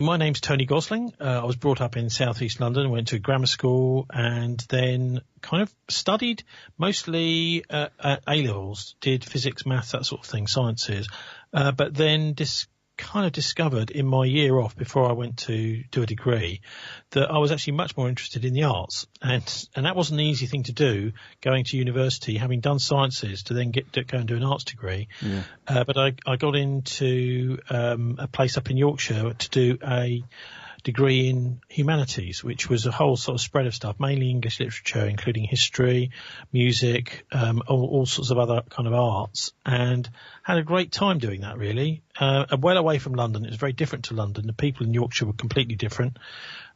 My name's Tony Gosling. I was brought up in southeast London, went to grammar school, and then kind of studied mostly at A-levels, did physics, maths, that sort of thing, sciences, but then kind of discovered in my year off before I went to do a degree that I was actually much more interested in the arts, and that wasn't an easy thing to do, going to university, having done sciences, to then go and do an arts degree. Yeah. But I got into a place up in Yorkshire to do a degree in humanities, which was a whole sort of spread of stuff, mainly English literature, including history, music, all sorts of other kind of arts, and had a great time doing that, really. Well away from London. It was very different to London. The people in Yorkshire were completely different.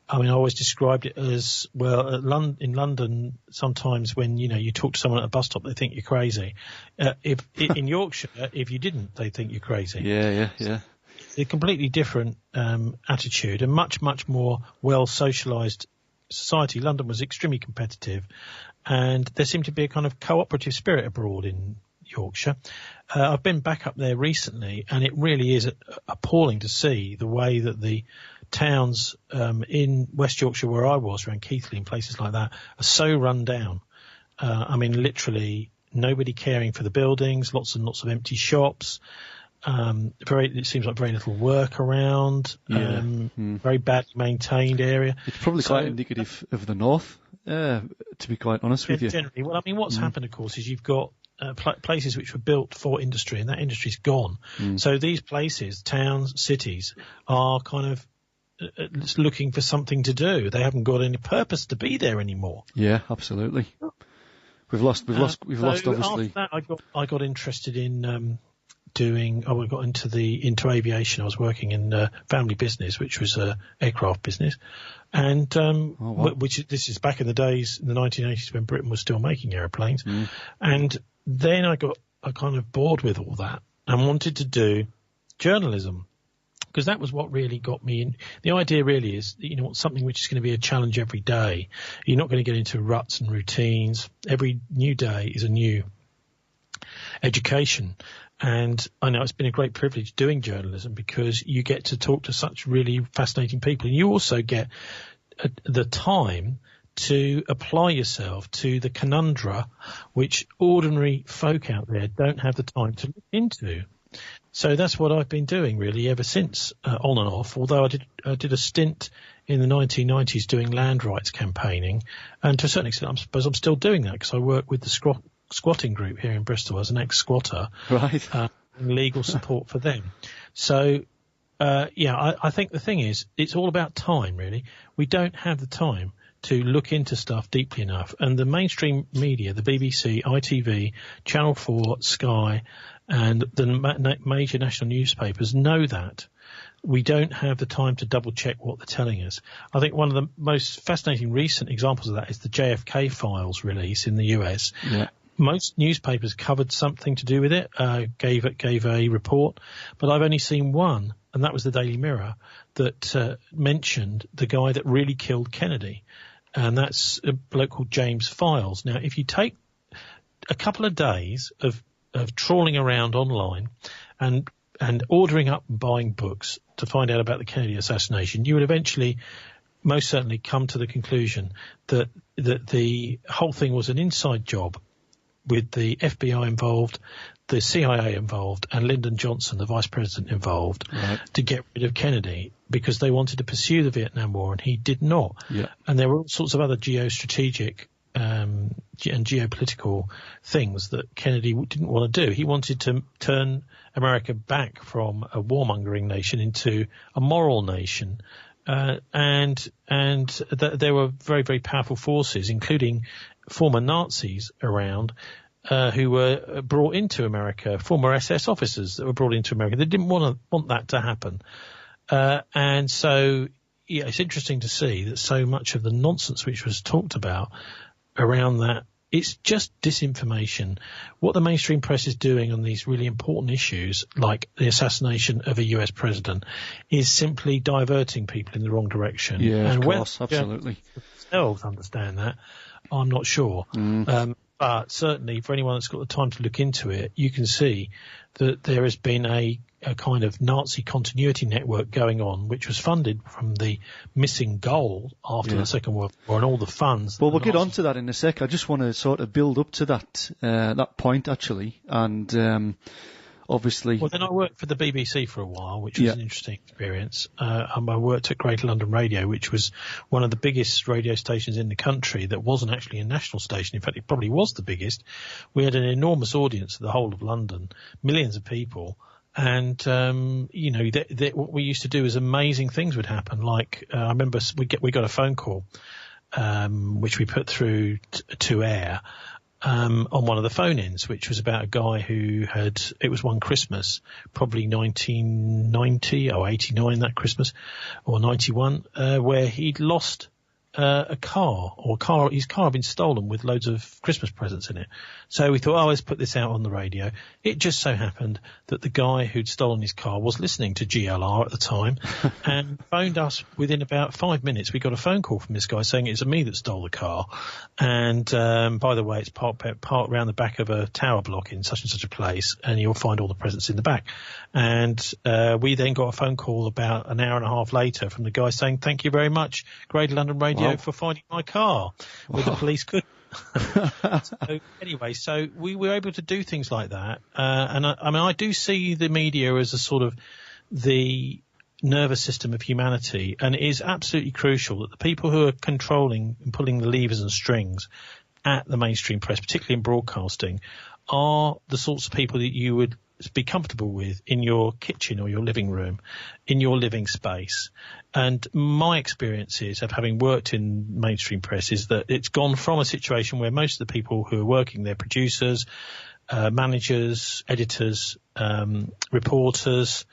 I mean, I always described it as, well, in London, sometimes when, you talk to someone at a bus stop, they think you're crazy. In Yorkshire, if you didn't, they think you're crazy. Yeah. A completely different attitude, and much more well socialised society. London was extremely competitive, and there seemed to be a kind of cooperative spirit abroad in Yorkshire. I've been back up there recently, and it really is appalling to see the way that the towns in West Yorkshire, where I was, around Keighley and places like that, are so run down. I mean, literally nobody caring for the buildings, lots and lots of empty shops. It seems like very little work around. Very badly maintained area. It's probably quite indicative of the north, to be quite honest with you. Generally, well, I mean, what's happened, of course, is you've got places which were built for industry, and that industry's gone. So these places, towns, cities, are kind of looking for something to do. They haven't got any purpose to be there anymore. Yeah, absolutely. We've lost obviously. After that, I got interested in I got into aviation. I was working in family business, which was aircraft business, and this is back in the days in the 1980s when Britain was still making aeroplanes. And then I kind of bored with all that and wanted to do journalism, because that was what really got me in. The idea really is that something which is going to be a challenge every day. You're not going to get into ruts and routines. Every new day is a new education. And I know it's been a great privilege doing journalism, because you get to talk to such really fascinating people, and you also get the time to apply yourself to the conundra which ordinary folk out there don't have the time to look into. So that's what I've been doing really ever since, on and off, although I did a stint in the 1990s doing land rights campaigning, and to a certain extent I suppose I'm still doing that, because I work with the squatting group here in Bristol as an ex-squatter, right? Legal support for them. So, I think the thing is, it's all about time, really. We don't have the time to look into stuff deeply enough. And the mainstream media, the BBC, ITV, Channel 4, Sky, and the major national newspapers know that. We don't have the time to double check what they're telling us. I think one of the most fascinating recent examples of that is the JFK files release in the US. Yeah. Most newspapers covered something to do with it, gave a report, but I've only seen one, and that was the Daily Mirror, that mentioned the guy that really killed Kennedy, and that's a bloke called James Files. Now, if you take a couple of days of trawling around online and ordering up and buying books to find out about the Kennedy assassination, you would eventually most certainly come to the conclusion that the whole thing was an inside job, with the FBI involved, the CIA involved, and Lyndon Johnson, the vice president, involved, right, to get rid of Kennedy, because they wanted to pursue the Vietnam War and he did not. Yeah. And there were all sorts of other geostrategic and geopolitical things that Kennedy didn't want to do. He wanted to turn America back from a warmongering nation into a moral nation. And there were very, very powerful forces, including former Nazis around, who were brought into America, former SS officers that were brought into America. They didn't want that to happen. And so, yeah, it's interesting to see that so much of the nonsense which was talked about around that, it's just disinformation. What the mainstream press is doing on these really important issues, like the assassination of a US president, is simply diverting people in the wrong direction. Yeah, and of course, absolutely. Themselves understand that, I'm not sure. But certainly for anyone that's got the time to look into it, you can see that there has been a a kind of Nazi continuity network going on, which was funded from the missing goal after the Second World War and all the funds. Well, we'll get on to that in a sec. I just want to sort of build up to that point, actually. And obviously... Well, then I worked for the BBC for a while, which was an interesting experience. And I worked at Greater London Radio, which was one of the biggest radio stations in the country that wasn't actually a national station. In fact, it probably was the biggest. We had an enormous audience for the whole of London, millions of people. And, what we used to do is amazing things would happen. Like, I remember we got a phone call, which we put through to air, on one of the phone-ins, which was about a guy who it was one Christmas, probably 1990 or 89 that Christmas, or 91, where he'd lost his car had been stolen with loads of Christmas presents in it. So we thought, let's put this out on the radio. It just so happened that the guy who'd stolen his car was listening to GLR at the time and phoned us within about 5 minutes. We got a phone call from this guy saying it's me that stole the car. And, by the way, it's parked around the back of a tower block in such and such a place, and you'll find all the presents in the back. And, we then got a phone call about an hour and a half later from the guy saying, thank you very much, Greater London Radio, for finding my car where the police could. So we were able to do things like that. And I do see the media as a sort of the nervous system of humanity, and it is absolutely crucial that the people who are controlling and pulling the levers and strings at the mainstream press, particularly in broadcasting, are the sorts of people that you would be comfortable with in your kitchen or your living room, in your living space. And my experiences of having worked in mainstream press is that it's gone from a situation where most of the people who are working there, producers, managers, editors, reporters,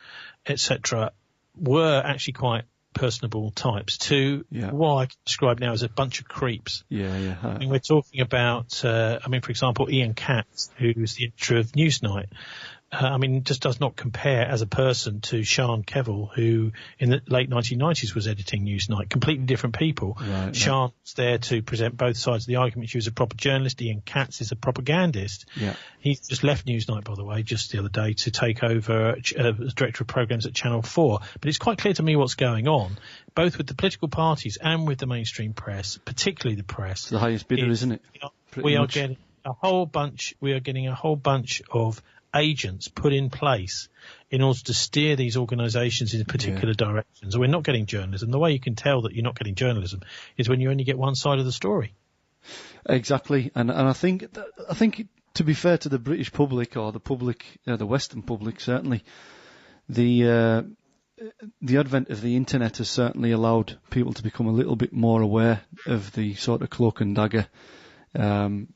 etc., were actually quite personable types to what I describe now as a bunch of creeps. I mean, we're talking about, for example, Ian Katz, who's the editor of Newsnight. Just does not compare as a person to Sian Kevill, who in the late 1990s was editing Newsnight. Completely different people. Right, Sian was there to present both sides of the argument. She was a proper journalist. Ian Katz is a propagandist. Yeah. He's just left Newsnight, by the way, just the other day to take over as director of programs at Channel 4. But it's quite clear to me what's going on, both with the political parties and with the mainstream press, particularly the press. It's the highest bidder, isn't it? We are getting a whole bunch of agents put in place in order to steer these organisations in particular directions. We're not getting journalism. The way you can tell that you're not getting journalism is when you only get one side of the story. Exactly, and I think to be fair to the British public, or the public, the Western public certainly, the advent of the internet has certainly allowed people to become a little bit more aware of the sort of cloak and dagger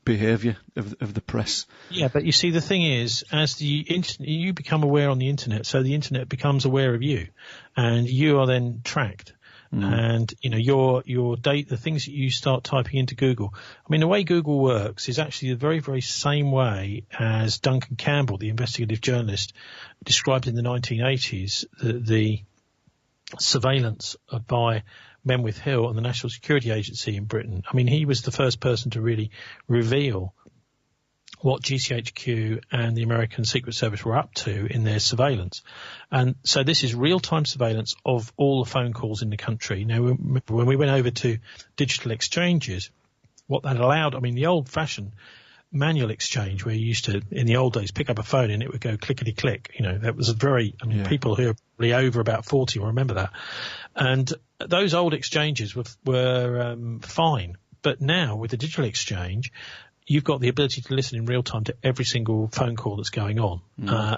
behaviour of the press. Yeah, but you see, the thing is, as you become aware on the internet, so the internet becomes aware of you, and you are then tracked. And your date, the things that you start typing into Google. The way Google works is actually the very, very same way as Duncan Campbell, the investigative journalist, described in the 1980s the surveillance by Menwith Hill and the National Security Agency in Britain. He was the first person to really reveal what GCHQ and the American Secret Service were up to in their surveillance. And so this is real-time surveillance of all the phone calls in the country. Now, when we went over to digital exchanges, what that allowed, the old-fashioned manual exchange where you used to, in the old days, pick up a phone and it would go clickety-click. That was a very, people who are probably over about 40 will remember that. And those old exchanges were fine. But now, with the digital exchange, you've got the ability to listen in real time to every single phone call that's going on,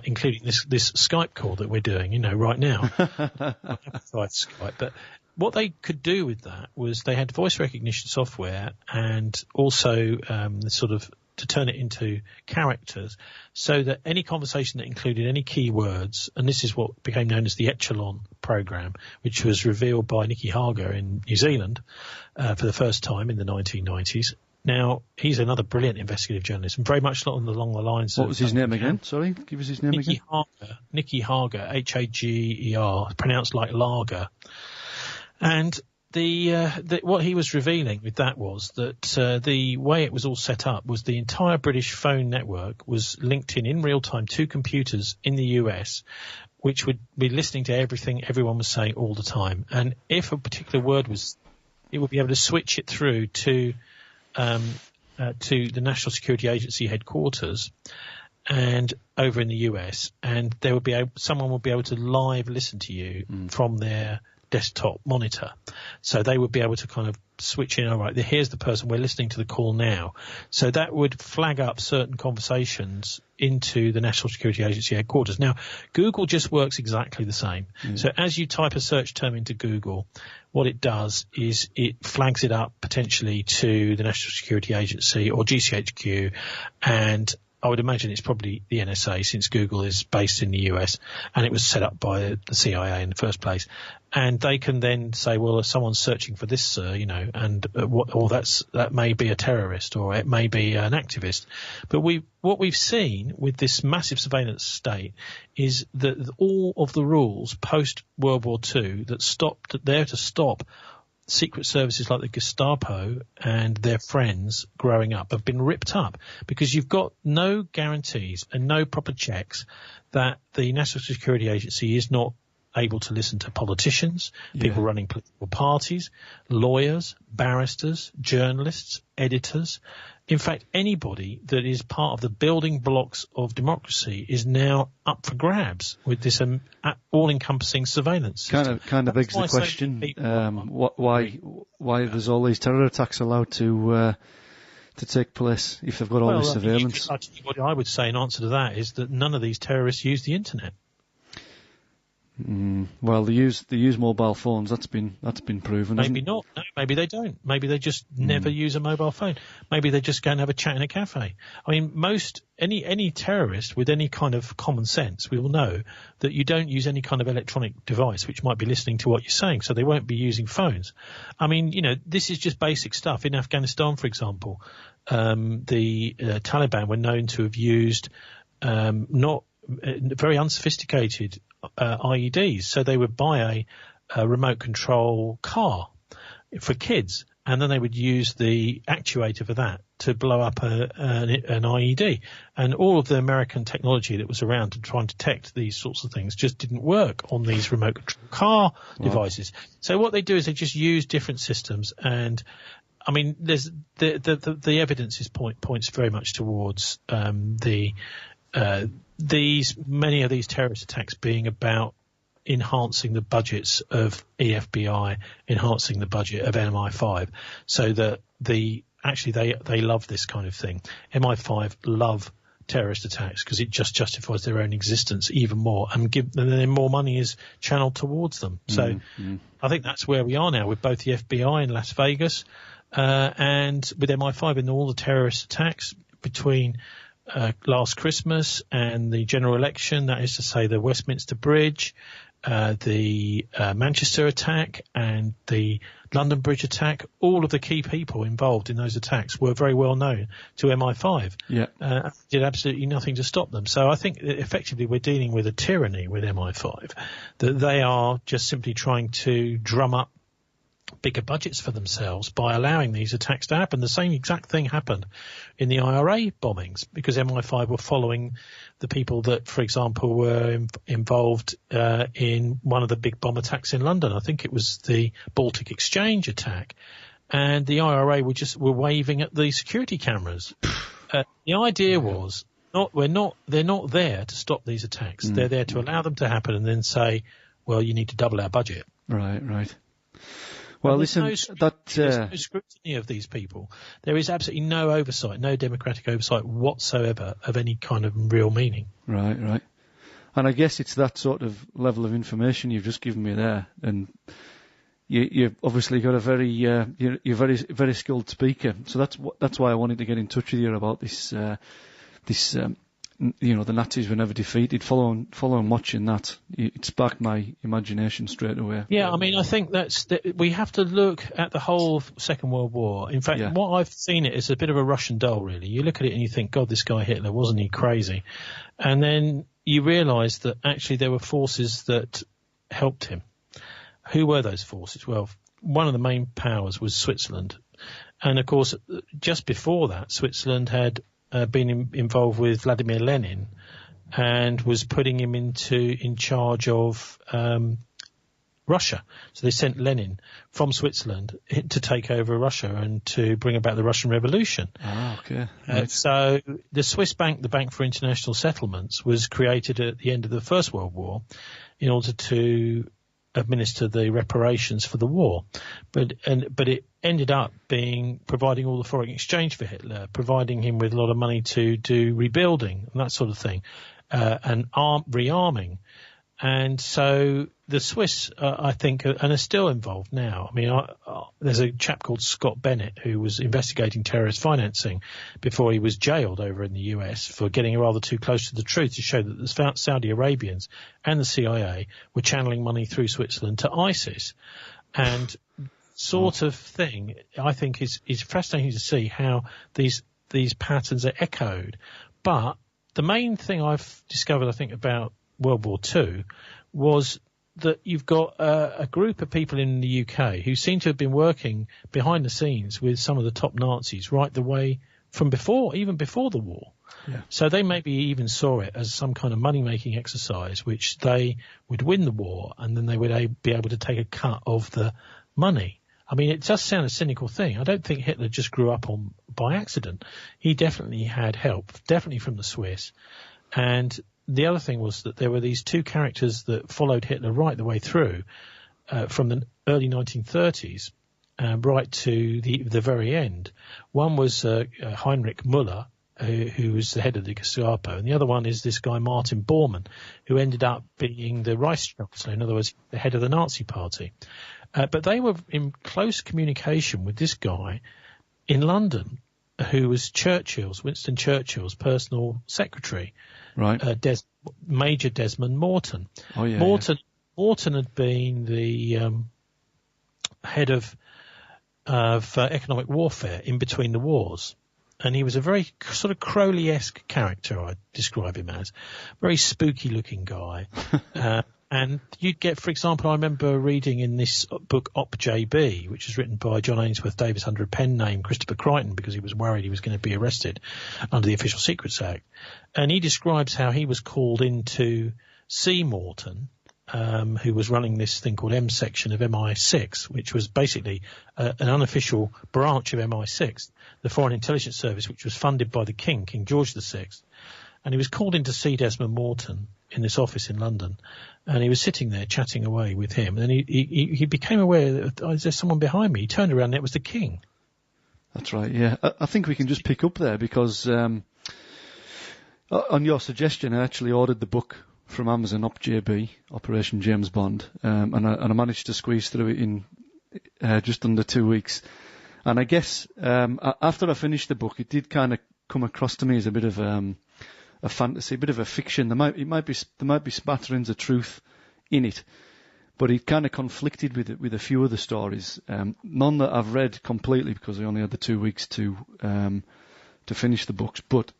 including this Skype call that we're doing, right now. I emphasize Skype, but what they could do with that was they had voice recognition software and also to turn it into characters, so that any conversation that included any keywords, and this is what became known as the Echelon program, which was revealed by Nicky Hager in New Zealand for the first time in the 1990s. Now, he's another brilliant investigative journalist, and very much along the lines of... What was his name again? Sorry, give us his name again. Nicky Hager, Hager, pronounced like lager. And what he was revealing with that was that the way it was all set up was the entire British phone network was linked in real time to computers in the US, which would be listening to everything everyone was saying all the time. And if a particular word was, it would be able to switch it through to the National Security Agency headquarters and over in the US, and someone would be able to live listen to you from their desktop monitor. So they would be able to kind of switch in, all right, here's the person, we're listening to the call now. So that would flag up certain conversations into the National Security Agency headquarters. Now, Google just works exactly the same. So as you type a search term into Google, what it does is it flags it up potentially to the National Security Agency or GCHQ, and I would imagine it's probably the NSA, since Google is based in the US and it was set up by the CIA in the first place. And they can then say, well, if someone's searching for this, sir, and that may be a terrorist or it may be an activist. But what we've seen with this massive surveillance state is that all of the rules post World War II that there to stop secret services like the Gestapo and their friends growing up have been ripped up, because you've got no guarantees and no proper checks that the National Security Agency is not able to listen to politicians, people running political parties, lawyers, barristers, journalists, editors. In fact, anybody that is part of the building blocks of democracy is now up for grabs with this all-encompassing surveillance system. Kind of begs the question, why there's all these terror attacks allowed to take place if they've got all this surveillance? What I would say in answer to that is that none of these terrorists use the internet. Well, they use mobile phones. That's been proven. Maybe not. No, maybe they don't. Maybe they just never use a mobile phone. Maybe they just go and have a chat in a cafe. I mean, any terrorist with any kind of common sense will know that you don't use any kind of electronic device which might be listening to what you're saying, so they won't be using phones. I mean, this is just basic stuff. In Afghanistan, for example, the Taliban were known to have used not very unsophisticated IEDs. So they would buy a remote control car for kids, and then they would use the actuator for that to blow up an IED. And all of the American technology that was around to try and detect these sorts of things just didn't work on these remote control car devices. So what they do is they just use different systems. And I mean, there's the evidence points very much towards many of these terrorist attacks being about enhancing the budgets of EFBI, enhancing the budget of MI5, so that they love this kind of thing. MI5 love terrorist attacks because it just justifies their own existence even more, and then more money is channeled towards them. So I think that's where we are now with both the FBI in Las Vegas and with MI5 in all the terrorist attacks between last Christmas and the general election, that is to say the Westminster Bridge, the Manchester attack and the London Bridge attack. All of the key people involved in those attacks were very well known to MI5. Did absolutely nothing to stop them. So I think that effectively we're dealing with a tyranny with MI5, that they are just simply trying to drum up bigger budgets for themselves by allowing these attacks to happen. The same exact thing happened in the IRA bombings, because MI5 were following the people that, for example, were involved in one of the big bomb attacks in London. I think it was the Baltic Exchange attack, and the IRA were waving at the security cameras. The idea was they're not there to stop these attacks. They're there to allow them to happen and then say, well, you need to double our budget. Right. Well, listen, there's no scrutiny of these people. There is absolutely no oversight, no democratic oversight whatsoever of any kind of real meaning. Right. And I guess it's that sort of level of information you've just given me there, and you've obviously got a very you're very very skilled speaker. So that's why I wanted to get in touch with you about this the Nazis were never defeated. Following watching that, it sparked my imagination straight away. Yeah, I mean, I think we have to look at the whole Second World War. In fact, what I've seen it is a bit of a Russian doll, really. You look at it and you think, God, this guy Hitler, wasn't he crazy? And then you realise that actually there were forces that helped him. who were those forces? Well, one of the main powers was Switzerland. And, of course, just before that, Switzerland had been involved with Vladimir Lenin and was putting him in charge of Russia. So they sent Lenin from Switzerland to take over Russia and to bring about the Russian Revolution. Ah, okay. Right. So the Swiss bank, the Bank for International Settlements, was created at the end of the First World War in order to administer the reparations for the war. But it ended up providing all the foreign exchange for Hitler, providing him with a lot of money to do rebuilding and that sort of thing, and rearming. And so the Swiss, I think, are still involved now. I mean, there's a chap called Scott Bennett who was investigating terrorist financing before he was jailed over in the US for getting rather too close to the truth to show that the Saudi Arabians and the CIA were channeling money through Switzerland to ISIS. And sort of thing, I think, is fascinating to see how these patterns are echoed. But the main thing I've discovered, I think, about World War II was that you've got a group of people in the UK who seem to have been working behind the scenes with some of the top Nazis right the way from even before the war. Yeah. So they maybe even saw it as some kind of money-making exercise, which they would win the war and then they would be able to take a cut of the money. I mean, it does sound a cynical thing. I don't think Hitler just grew up by accident. He definitely had help, definitely from the Swiss. And the other thing was that there were these two characters that followed Hitler right the way through, from the early 1930s right to the very end. One was Heinrich Müller, who was the head of the Gestapo, and the other one is this guy Martin Bormann, who ended up being the Reichschancellor, in other words, the head of the Nazi Party. But they were in close communication with this guy in London, who was Winston Churchill's personal secretary. Right. Major Desmond Morton. Oh, yeah. Morton had been the head of economic warfare in between the wars. And he was a very sort of Crowley-esque character, I'd describe him as. Very spooky-looking guy. And you'd get, for example, I remember reading in this book Op JB, which was written by John Ainsworth Davis under a pen name Christopher Crichton, because he was worried he was going to be arrested under the Official Secrets Act. And he describes how he was called in to see Morton, who was running this thing called M section of MI6, which was basically an unofficial branch of MI6, the Foreign Intelligence Service, which was funded by the King George VI. And he was called in to see Desmond Morton in this office in London, and he was sitting there chatting away with him. And then he became aware that is there someone behind me? He turned around and it was the King. That's right, yeah. I think we can just pick up there because on your suggestion, I actually ordered the book from Amazon, Op JB, Operation James Bond, and I managed to squeeze through it in just under 2 weeks. And I guess after I finished the book, it did kind of come across to me as a bit of a fantasy, a bit of a fiction. There might be spatterings of truth in it, but it kind of conflicted with a few of the stories. None that I've read completely because I only had the 2 weeks to finish the books. But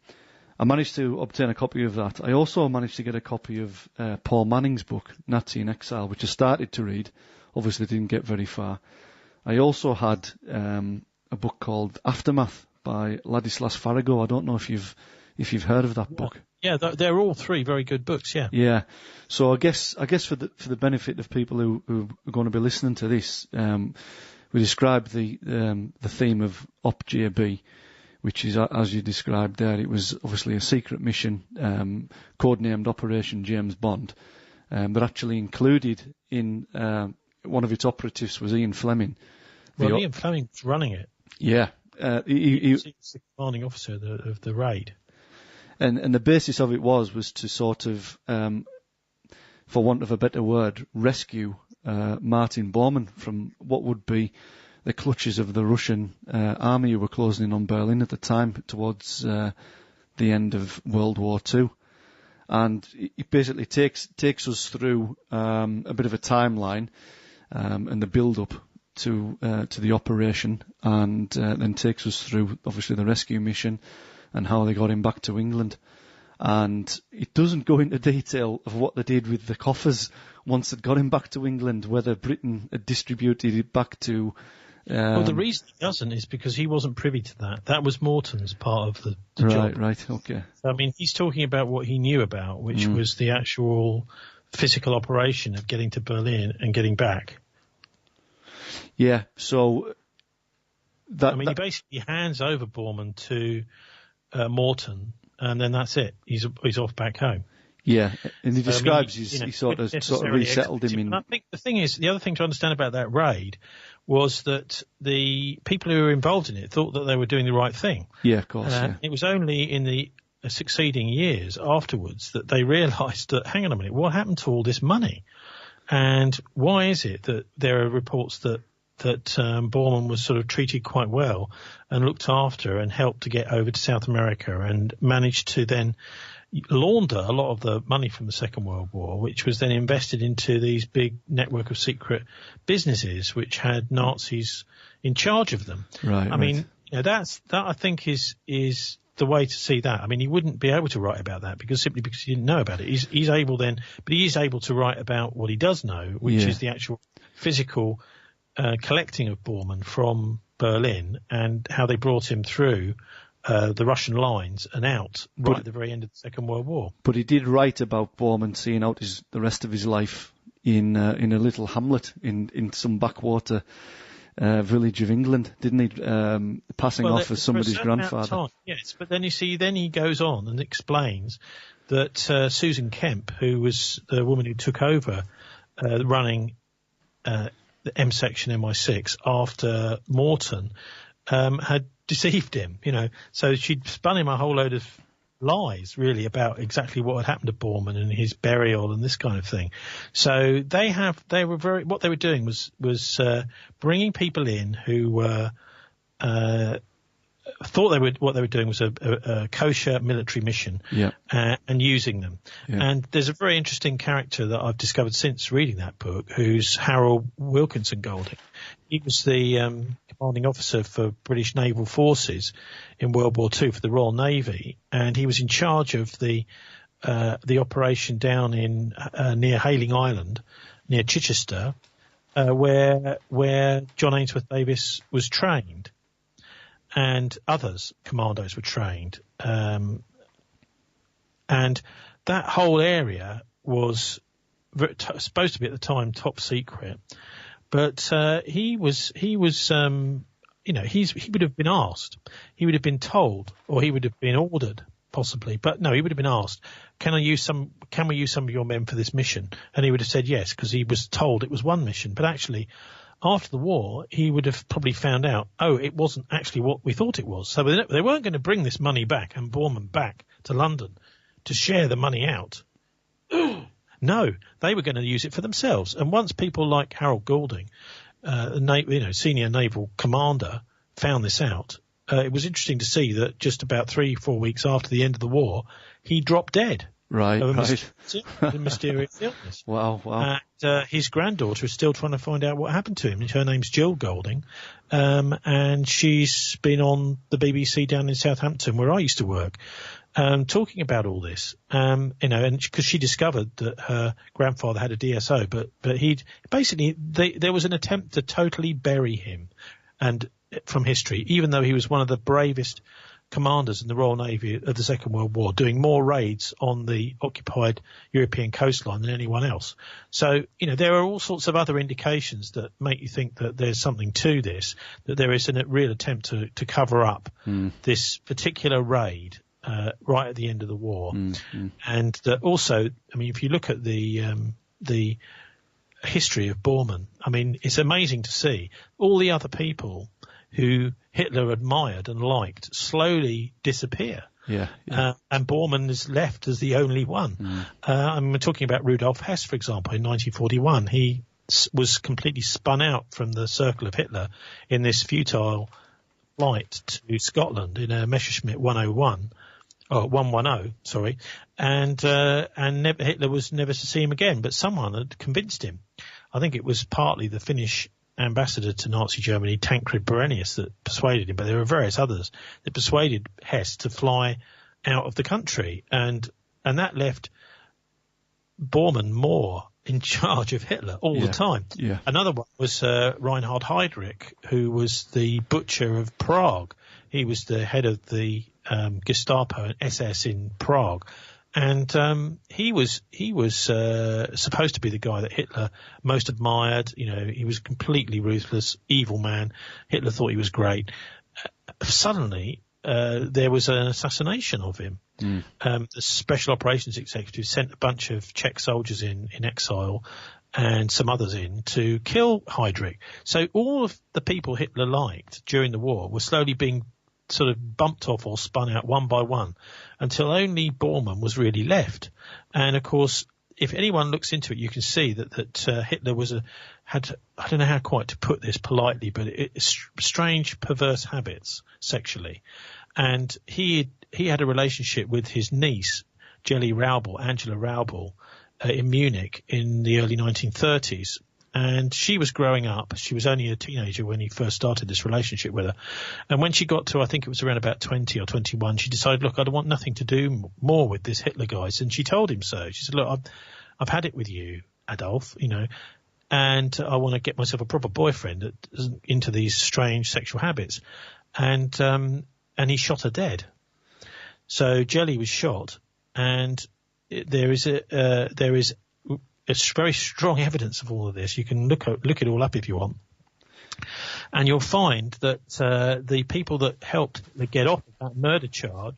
I managed to obtain a copy of that. I also managed to get a copy of Paul Manning's book, Nazi in Exile, which I started to read. Obviously, didn't get very far. I also had a book called Aftermath by Ladislas Farrago. I don't know if you've heard of that book. Yeah, they're all three very good books, yeah. Yeah. So I guess for the benefit of people who are going to be listening to this, we described the theme of Op JB, which is, as you described there, it was obviously a secret mission, codenamed Operation James Bond, but actually included in one of its operatives was Ian Fleming. Ian Fleming was running it. Yeah. He was the commanding officer of the raid. And the basis of it was to sort of, for want of a better word, rescue Martin Bormann from what would be the clutches of the Russian army who were closing in on Berlin at the time towards the end of World War II. And it basically takes us through a bit of a timeline and the build-up to the operation, and then takes us through, obviously, the rescue mission and how they got him back to England. And it doesn't go into detail of what they did with the coffers once it got him back to England, whether Britain had distributed it back to... well, the reason he doesn't is because he wasn't privy to that. That was Morton's part of the job. Right, okay. So, I mean, he's talking about what he knew about, which was the actual physical operation of getting to Berlin and getting back. Yeah, so... he basically hands over Bormann to Morton, and then that's it. He's off back home. Yeah, and he describes he sort of resettled him in. And I think the other thing to understand about that raid was that the people who were involved in it thought that they were doing the right thing. Yeah, of course. It was only in the succeeding years afterwards that they realised that, hang on a minute, what happened to all this money? And why is it that there are reports that Bormann was sort of treated quite well and looked after and helped to get over to South America and managed to then launder a lot of the money from the Second World War, which was then invested into these big network of secret businesses which had Nazis in charge of them. Right. I mean, that I think is the way to see that. I mean, he wouldn't be able to write about that because he didn't know about it. He's able to write about what he does know, which is the actual physical collecting of Bormann from Berlin and how they brought him through the Russian lines and out at the very end of the Second World War. But he did write about Bormann seeing out the rest of his life in a little hamlet in some backwater village of England, didn't he? Passing off as somebody's grandfather. Yes, but then he goes on and explains that Susan Kemp, who was the woman who took over running the M section MI6 after Morton, had deceived him, so she'd spun him a whole load of lies really about exactly what had happened to Bormann and his burial and this kind of thing. So what they were doing was bringing people in who were thought what they were doing was a kosher military mission, and using them. Yeah. And there's a very interesting character that I've discovered since reading that book, who's Harold Wilkinson Golding. He was the commanding officer for British naval forces in World War II for the Royal Navy, and he was in charge of the operation down in near Hayling Island, near Chichester, where John Ainsworth Davis was trained. And others, commandos, were trained. And that whole area was supposed to be at the time top secret. But he would have been asked. He would have been told, or he would have been ordered, possibly. But no, he would have been asked, can we use some of your men for this mission? And he would have said yes, because he was told it was one mission. But actually, after the war, he would have probably found out, it wasn't actually what we thought it was. So they weren't going to bring this money back and Bormann back to London to share the money out. No, they were going to use it for themselves. And once people like Harold Golding, senior naval commander, found this out, it was interesting to see that just about 3-4 weeks after the end of the war, he dropped dead. Right. A mysterious illness. Wow. And his granddaughter is still trying to find out what happened to him. Her name's Jill Golding, and she's been on the BBC down in Southampton, where I used to work, talking about all this. And because she discovered that her grandfather had a DSO, but there was an attempt to totally bury him, and from history, even though he was one of the bravest commanders in the Royal Navy of the Second World War, doing more raids on the occupied European coastline than anyone else. So, there are all sorts of other indications that make you think that there's something to this, that there is a real attempt to cover up this particular raid right at the end of the war. And that also, if you look at the history of Bormann, it's amazing to see all the other people who Hitler admired and liked slowly disappear. Yeah. And Bormann is left as the only one. We're talking about Rudolf Hess, for example, in 1941. He was completely spun out from the circle of Hitler in this futile flight to Scotland in a Messerschmitt 110, sorry. And Hitler was never to see him again, but someone had convinced him. I think it was partly the Finnish ambassador to Nazi Germany, Tancred Berenius, that persuaded him, but there were various others that persuaded Hess to fly out of the country, and that left Bormann more in charge of Hitler all the time. Yeah. Another one was Reinhard Heydrich, who was the butcher of Prague. He was the head of the Gestapo and SS in Prague. And he was supposed to be the guy that Hitler most admired. You know, he was a completely ruthless, evil man. Hitler thought he was great. Suddenly, there was an assassination of him. The Special Operations Executive sent a bunch of Czech soldiers in exile and some others in to kill Heydrich. So all of the people Hitler liked during the war were slowly being sort of bumped off or spun out one by one until only Bormann was really left. And of course, if anyone looks into it, you can see that Hitler had I don't know how quite to put this politely, but strange, perverse habits sexually. And he had a relationship with his niece, Angela Raubal, in Munich in the early 1930s. And she was growing up. She was only a teenager when he first started this relationship with her. And when she got to, I think it was around about 20 or 21, she decided, look, I don't want nothing to do more with this Hitler guy. And she told him so. She said, look, I've had it with you, Adolf, you know, and I want to get myself a proper boyfriend that isn't into these strange sexual habits. And he shot her dead. So Jelly was shot, and there is very strong evidence of all of this. You can look it all up if you want. And you'll find that the people that helped get off of that murder charge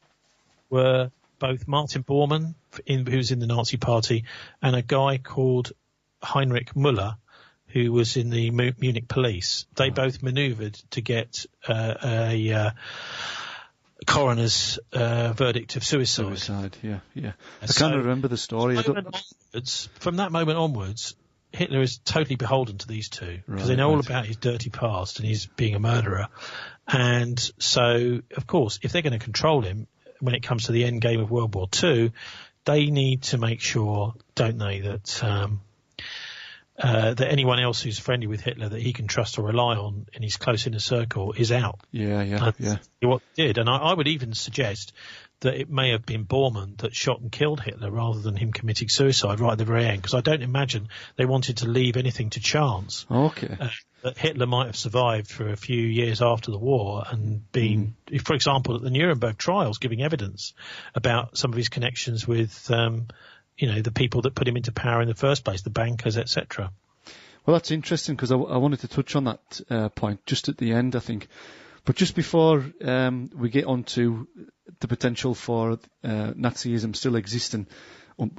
were both Martin Bormann, who was in the Nazi Party, and a guy called Heinrich Müller, who was in the Munich police. They both manoeuvred to get a coroner's verdict of suicide. Yeah. I can't remember the story. From that moment onwards, Hitler is totally beholden to these two because they know all about his dirty past and he's being a murderer. And so, of course, if they're going to control him when it comes to the end game of World War II, they need to make sure, don't they, that that anyone else who's friendly with Hitler that he can trust or rely on in his close inner circle is out. Yeah. What he did. And I would even suggest that it may have been Bormann that shot and killed Hitler rather than him committing suicide right at the very end, because I don't imagine they wanted to leave anything to chance. Okay. That Hitler might have survived for a few years after the war and been, for example, at the Nuremberg trials, giving evidence about some of his connections with, the people that put him into power in the first place, the bankers, etc. Well, that's interesting because I wanted to touch on that point just at the end, I think. But just before we get on to the potential for Nazism still existing,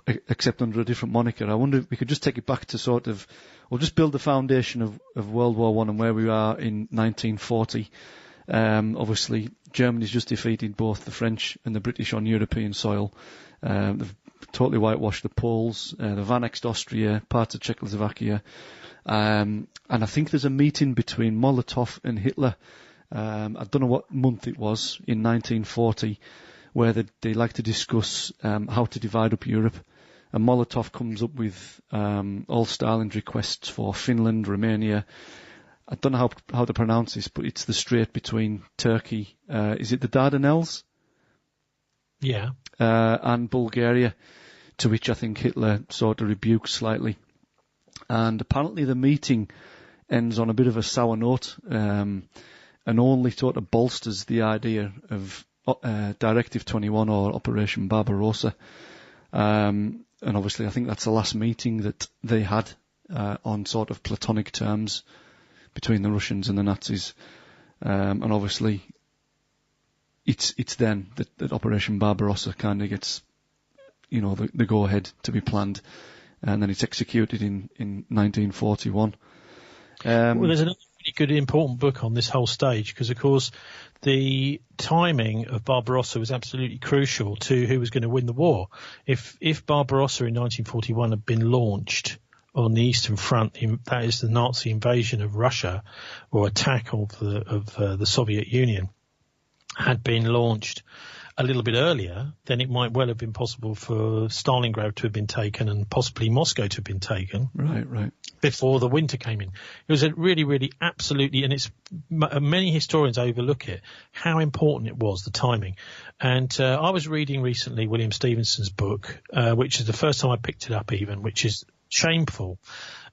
except under a different moniker, I wonder if we could just take it back to we'll just build the foundation of World War I and where we are in 1940. Obviously, Germany's just defeated both the French and the British on European soil. They've totally whitewashed the Poles. They've annexed Austria, parts of Czechoslovakia. And I think there's a meeting between Molotov and Hitler. I don't know what month it was in 1940, where they like to discuss how to divide up Europe. And Molotov comes up with all Stalin's requests for Finland, Romania. I don't know how to pronounce this, but it's the strait between Turkey. Is it the Dardanelles? Yeah. And Bulgaria, to which I think Hitler sort of rebukes slightly. And apparently the meeting ends on a bit of a sour note, and only sort of bolsters the idea of Directive 21 or Operation Barbarossa. And obviously I think that's the last meeting that they had on sort of platonic terms between the Russians and the Nazis. And obviously it's then that Operation Barbarossa kind of gets, the go-ahead to be planned, and then it's executed in 1941. Well, there's another really good important book on this whole stage, because, of course, the timing of Barbarossa was absolutely crucial to who was going to win the war. If Barbarossa in 1941 had been launched on the Eastern Front, that is the Nazi invasion of Russia or attack of the Soviet Union, had been launched a little bit earlier, then it might well have been possible for Stalingrad to have been taken and possibly Moscow to have been taken. Right. Before the winter came in. It was a really, really absolutely, and it's many historians overlook it, how important it was, the timing. And I was reading recently William Stevenson's book, which is the first time I picked it up even, which is shameful.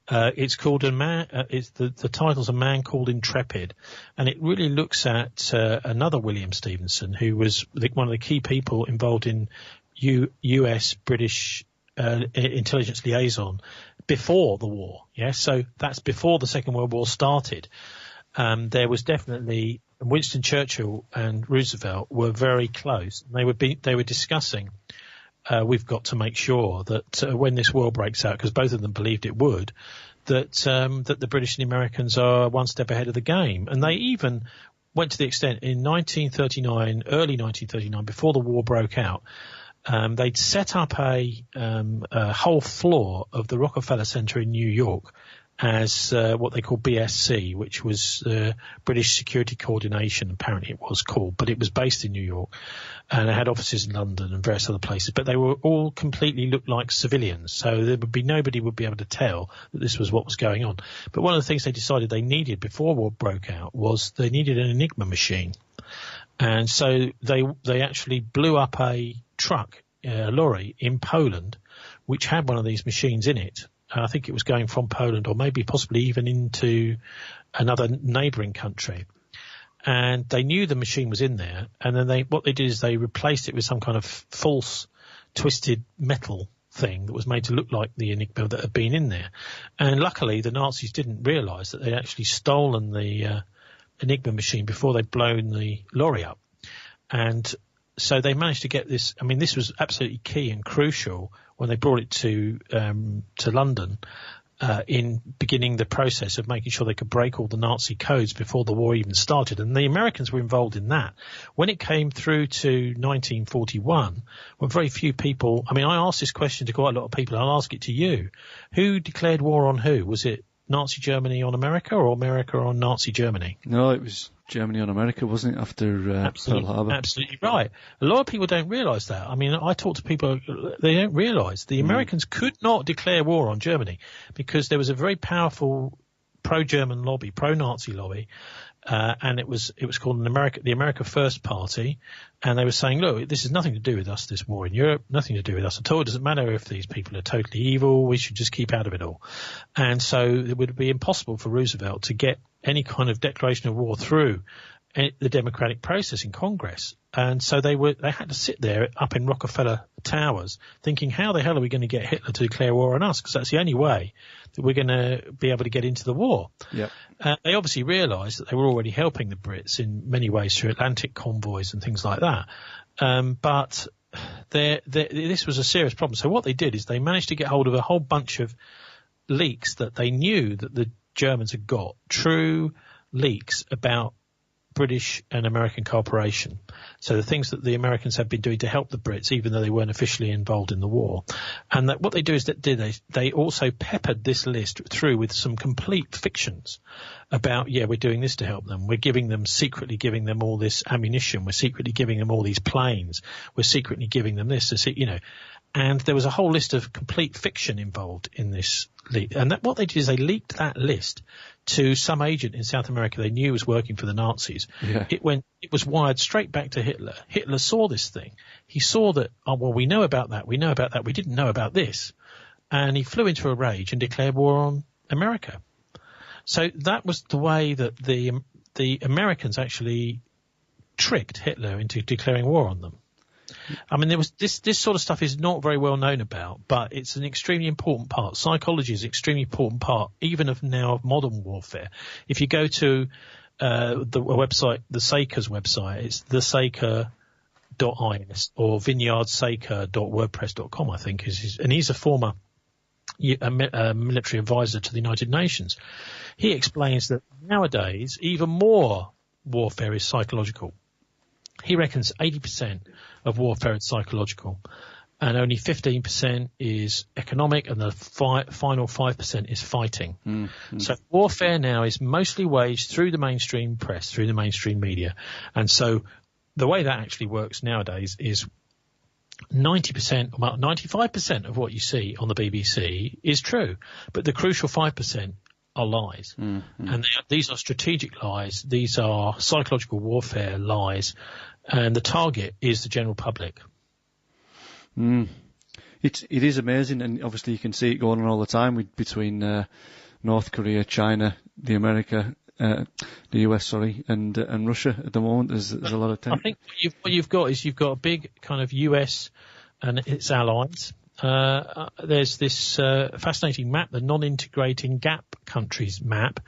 It's called the title's A Man Called Intrepid, and it really looks at another William Stevenson, who was one of the key people involved in US British intelligence liaison before the war. Yeah, so that's before the Second World War started. There was definitely Winston Churchill and Roosevelt were very close. They were discussing. We've got to make sure that when this war breaks out, because both of them believed it would, that the British and the Americans are one step ahead of the game. And they even went to the extent in 1939, early 1939, before the war broke out, they'd set up a whole floor of the Rockefeller Center in New York as what they call BSC, which was British Security Coordination, apparently it was called, but it was based in New York, and it had offices in London and various other places, but they were all completely looked like civilians, so nobody would be able to tell that this was what was going on. But one of the things they decided they needed before war broke out was they needed an Enigma machine, and so they actually blew up a truck, a lorry in Poland, which had one of these machines in it. I think it was going from Poland or maybe possibly even into another neighbouring country. And they knew the machine was in there. And then what they did is they replaced it with some kind of false twisted metal thing that was made to look like the Enigma that had been in there. And luckily the Nazis didn't realise that they'd actually stolen the Enigma machine before they'd blown the lorry up. And so they managed to get this. I mean, this was absolutely key and crucial when they brought it to London, in beginning the process of making sure they could break all the Nazi codes before the war even started. And the Americans were involved in that. When it came through to 1941, when very few people, I mean, I asked this question to quite a lot of people, and I'll ask it to you. Who declared war on who? Was it Nazi Germany on America or America on Nazi Germany? No, it was Germany on America, wasn't it, after Pearl Harbor? Absolutely right. A lot of people don't realise that. I mean, I talk to people, they don't realise the Americans could not declare war on Germany because there was a very powerful pro-German lobby, pro-Nazi lobby, and it was called the America First Party, and they were saying, look, this has nothing to do with us, this war in Europe, nothing to do with us at all. It doesn't matter if these people are totally evil, we should just keep out of it all. And so it would be impossible for Roosevelt to get any kind of declaration of war through the democratic process in Congress. And so they had to sit there up in Rockefeller Towers thinking, how the hell are we going to get Hitler to declare war on us? Because that's the only way that we're going to be able to get into the war. Yep. They obviously realised that they were already helping the Brits in many ways through Atlantic convoys and things like that. But this was a serious problem. So what they did is they managed to get hold of a whole bunch of leaks that they knew that the Germans had got, true leaks about British and American cooperation. So the things that the Americans had been doing to help the Brits, even though they weren't officially involved in the war. And that what they do is that they also peppered this list through with some complete fictions about, we're doing this to help them. We're secretly giving them all this ammunition. We're secretly giving them all these planes. We're secretly giving them this, and there was a whole list of complete fiction involved in this leak. And what they did is they leaked that list to some agent in South America they knew was working for the Nazis. Yeah. It was wired straight back to Hitler. Hitler saw this thing. He saw that, we know about that. We know about that. We didn't know about this. And he flew into a rage and declared war on America. So that was the way that the Americans actually tricked Hitler into declaring war on them. I mean, there was this sort of stuff is not very well known about, but it's an extremely important part. Psychology is an extremely important part, even of modern warfare. If you go to the website, the Saker's website, it's thesaker.is or vineyardsaker.wordpress.com, I think and he's a former military advisor to the United Nations. He explains that nowadays even more warfare is psychological. He reckons 80% of warfare is psychological and only 15% is economic and the final 5% is fighting. Mm-hmm. So warfare now is mostly waged through the mainstream press, through the mainstream media. And so the way that actually works nowadays is 90%, well, 95% of what you see on the BBC is true, but the crucial 5% are lies. Mm-hmm. And these are strategic lies. These are psychological warfare lies. And the target is the general public. It is amazing, and obviously you can see it going on all the time between North Korea, China, the US, and Russia at the moment. There's a lot of tension. I think what you've got a big kind of US and its allies. There's this fascinating map, the non-integrating gap countries map,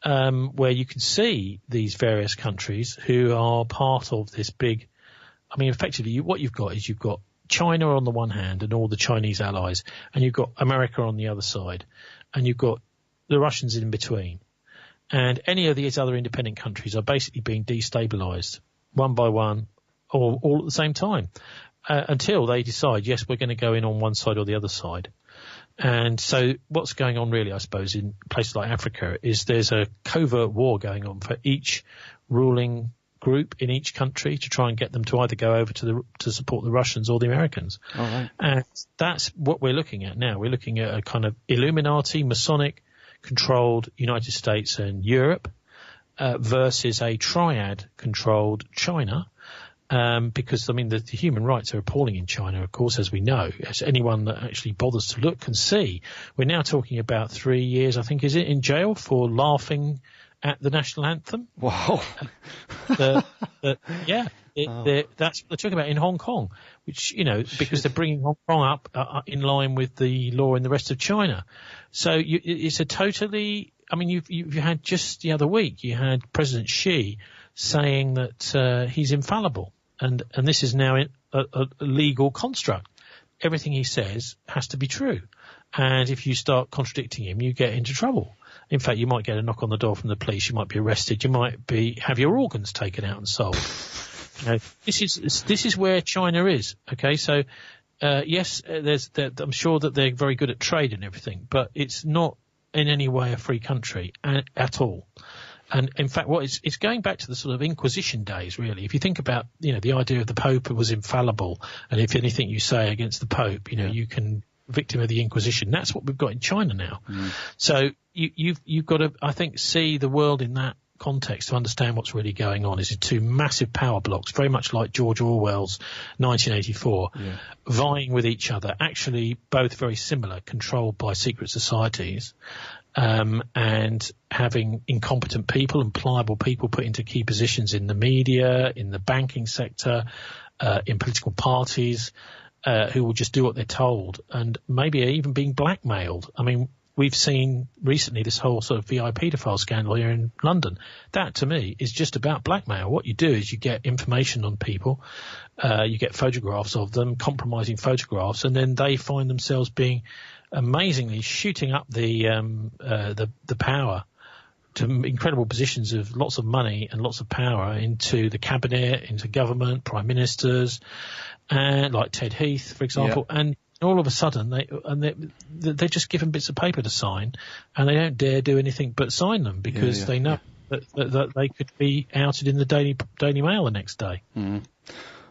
where you can see these various countries who are part of this big. I mean, effectively, what you've got China on the one hand and all the Chinese allies, and you've got America on the other side, and you've got the Russians in between. And any of these other independent countries are basically being destabilized one by one, or all at the same time, until they decide, yes, we're going to go in on one side or the other side. And so what's going on really, I suppose, in places like Africa is there's a covert war going on for each ruling group in each country to try and get them to either go over to support the Russians or the Americans. All right. And that's what we're looking at now. We're looking at a kind of Illuminati, Masonic controlled United States and Europe versus a triad controlled China. Because, I mean, the human rights are appalling in China, of course, as we know. As anyone that actually bothers to look can see. We're now talking about 3 years, I think, is it, in jail for laughing at the national anthem? Wow. That's what they're talking about in Hong Kong, which, because they're bringing Hong Kong up in line with the law in the rest of China. So it's a totally, I mean, you've had just the other week, you had President Xi saying that he's infallible. And this is now a legal construct. Everything he says has to be true. And if you start contradicting him, you get into trouble. In fact, you might get a knock on the door from the police. You might be arrested. You might have your organs taken out and sold. This is where China is. Okay, so yes, I'm sure that they're very good at trade and everything, but it's not in any way a free country at all. And in fact, it's going back to the sort of Inquisition days, really. If you think about, the idea of the Pope was infallible, and if anything you say against the Pope, you can victim of the Inquisition. That's what we've got in China now. Mm. So you've got to, I think, see the world in that context to understand what's really going on. Is two massive power blocks, very much like George Orwell's 1984, vying with each other, actually both very similar, controlled by secret societies. And having incompetent people and pliable people put into key positions in the media, in the banking sector, in political parties, who will just do what they're told, and maybe even being blackmailed. I mean, we've seen recently this whole sort of VIP pedophile scandal here in London. That, to me, is just about blackmail. What you do is you get information on people, you get photographs of them, compromising photographs, and then they find themselves being amazingly shooting up the power to incredible positions of lots of money and lots of power into the cabinet, into government, prime ministers, and like Ted Heath, for example. Yeah. And all of a sudden, they're just given bits of paper to sign, and they don't dare do anything but sign them because they know that they could be outed in the Daily Mail the next day. Mm.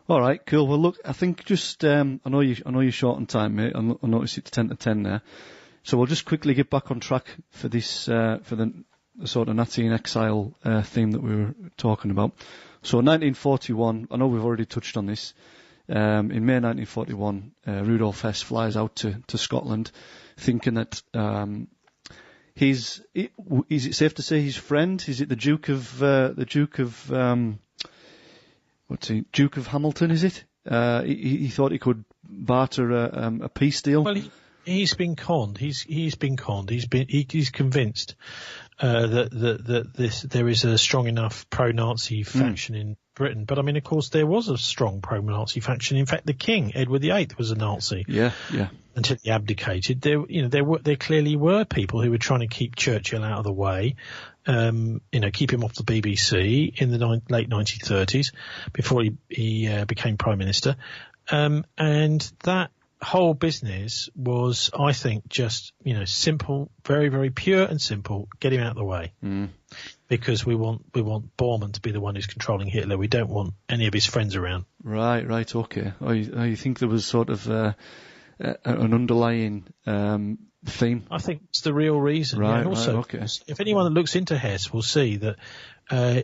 All right, cool. Well, look, I think just I know you're short on time, mate. I noticed it's 10 to 10 there, so we'll just quickly get back on track for this for the sort of Nazi in exile theme that we were talking about. So, 1941. I know we've already touched on this. In May 1941, Rudolf Hess flies out to Scotland, thinking that is it safe to say his friend? Is it the Duke of Duke of Hamilton, is it? He thought he could barter a peace deal. Well, he's been conned. He's been conned. He's convinced that there is a strong enough pro-Nazi faction in Britain. But I mean, of course, there was a strong pro-Nazi faction. In fact, the King, Edward VIII, was a Nazi. Yeah. Until he abdicated. There clearly were people who were trying to keep Churchill out of the way. Keep him off the BBC in the late 1930s before he became Prime Minister. And that whole business was, I think, just, simple, very, very pure and simple, get him out of the way. Because we want Bormann to be the one who's controlling Hitler. We don't want any of his friends around. Right, okay. I think there was sort of an underlying theme. I think it's the real reason. Right, and also, okay. If anyone that looks into Hess will see that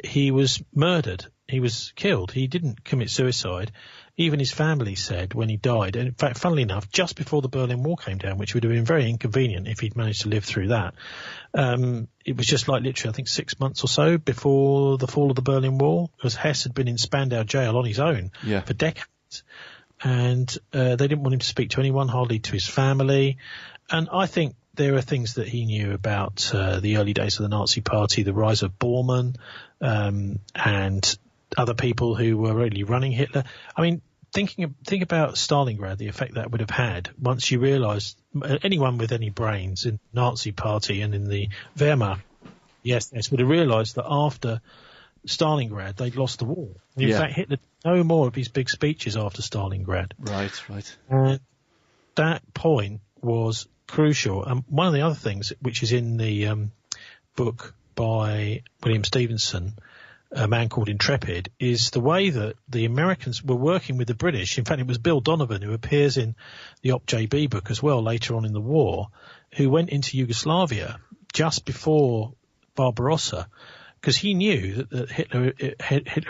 he was murdered. He was killed. He didn't commit suicide. Even his family said when he died, and in fact, funnily enough, just before the Berlin Wall came down, which would have been very inconvenient if he'd managed to live through that, it was just like literally, I think, 6 months or so before the fall of the Berlin Wall, because Hess had been in Spandau jail on his own for decades. And they didn't want him to speak to anyone, hardly to his family. And I think there are things that he knew about the early days of the Nazi Party, the rise of Bormann, and other people who were really running Hitler. I mean, think about Stalingrad, the effect that would have had once you realise anyone with any brains in the Nazi Party and in the Wehrmacht, yes, would have realised that after Stalingrad they'd lost the war. In fact, Hitler did no more of his big speeches after Stalingrad. Right. And that point was crucial. And one of the other things which is in the book by William Stevenson, A Man Called Intrepid, is the way that the Americans were working with the British. In fact, it was Bill Donovan, who appears in the OpJB book as well later on in the war, who went into Yugoslavia just before Barbarossa, because he knew that Hitler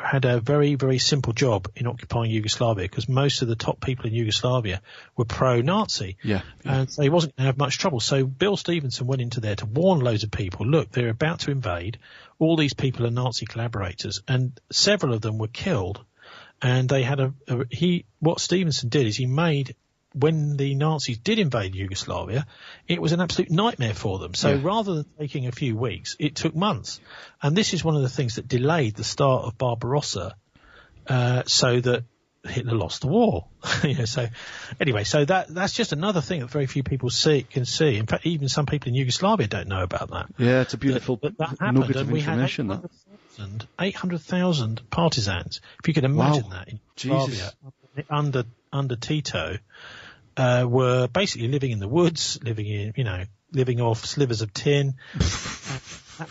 had a very, very simple job in occupying Yugoslavia, because most of the top people in Yugoslavia were pro-Nazi. And so he wasn't going to have much trouble. So Bill Stevenson went into there to warn loads of people, look, they're about to invade. All these people are Nazi collaborators, and several of them were killed. And they had what Stevenson did is he made, when the Nazis did invade Yugoslavia, it was an absolute nightmare for them. So rather than taking a few weeks, it took months. And this is one of the things that delayed the start of Barbarossa, so that Hitler lost the war. So anyway, so that's just another thing that very few people can see. In fact, even some people in Yugoslavia don't know about that. Yeah, it's a beautiful that nugget of we information. Had 800,000 partisans. If you could imagine that in Yugoslavia under Tito, were basically living in the woods, living off slivers of tin,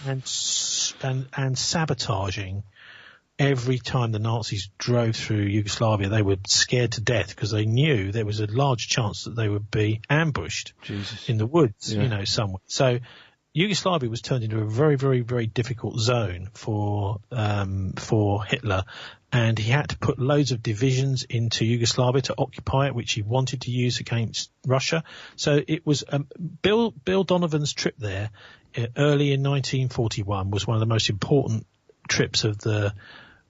and sabotaging. Every time the Nazis drove through Yugoslavia, they were scared to death because they knew there was a large chance that they would be ambushed in the woods, somewhere. So Yugoslavia was turned into a very, very, very difficult zone for Hitler, and he had to put loads of divisions into Yugoslavia to occupy it, which he wanted to use against Russia. So it was Bill Donovan's trip there early in 1941 was one of the most important trips of the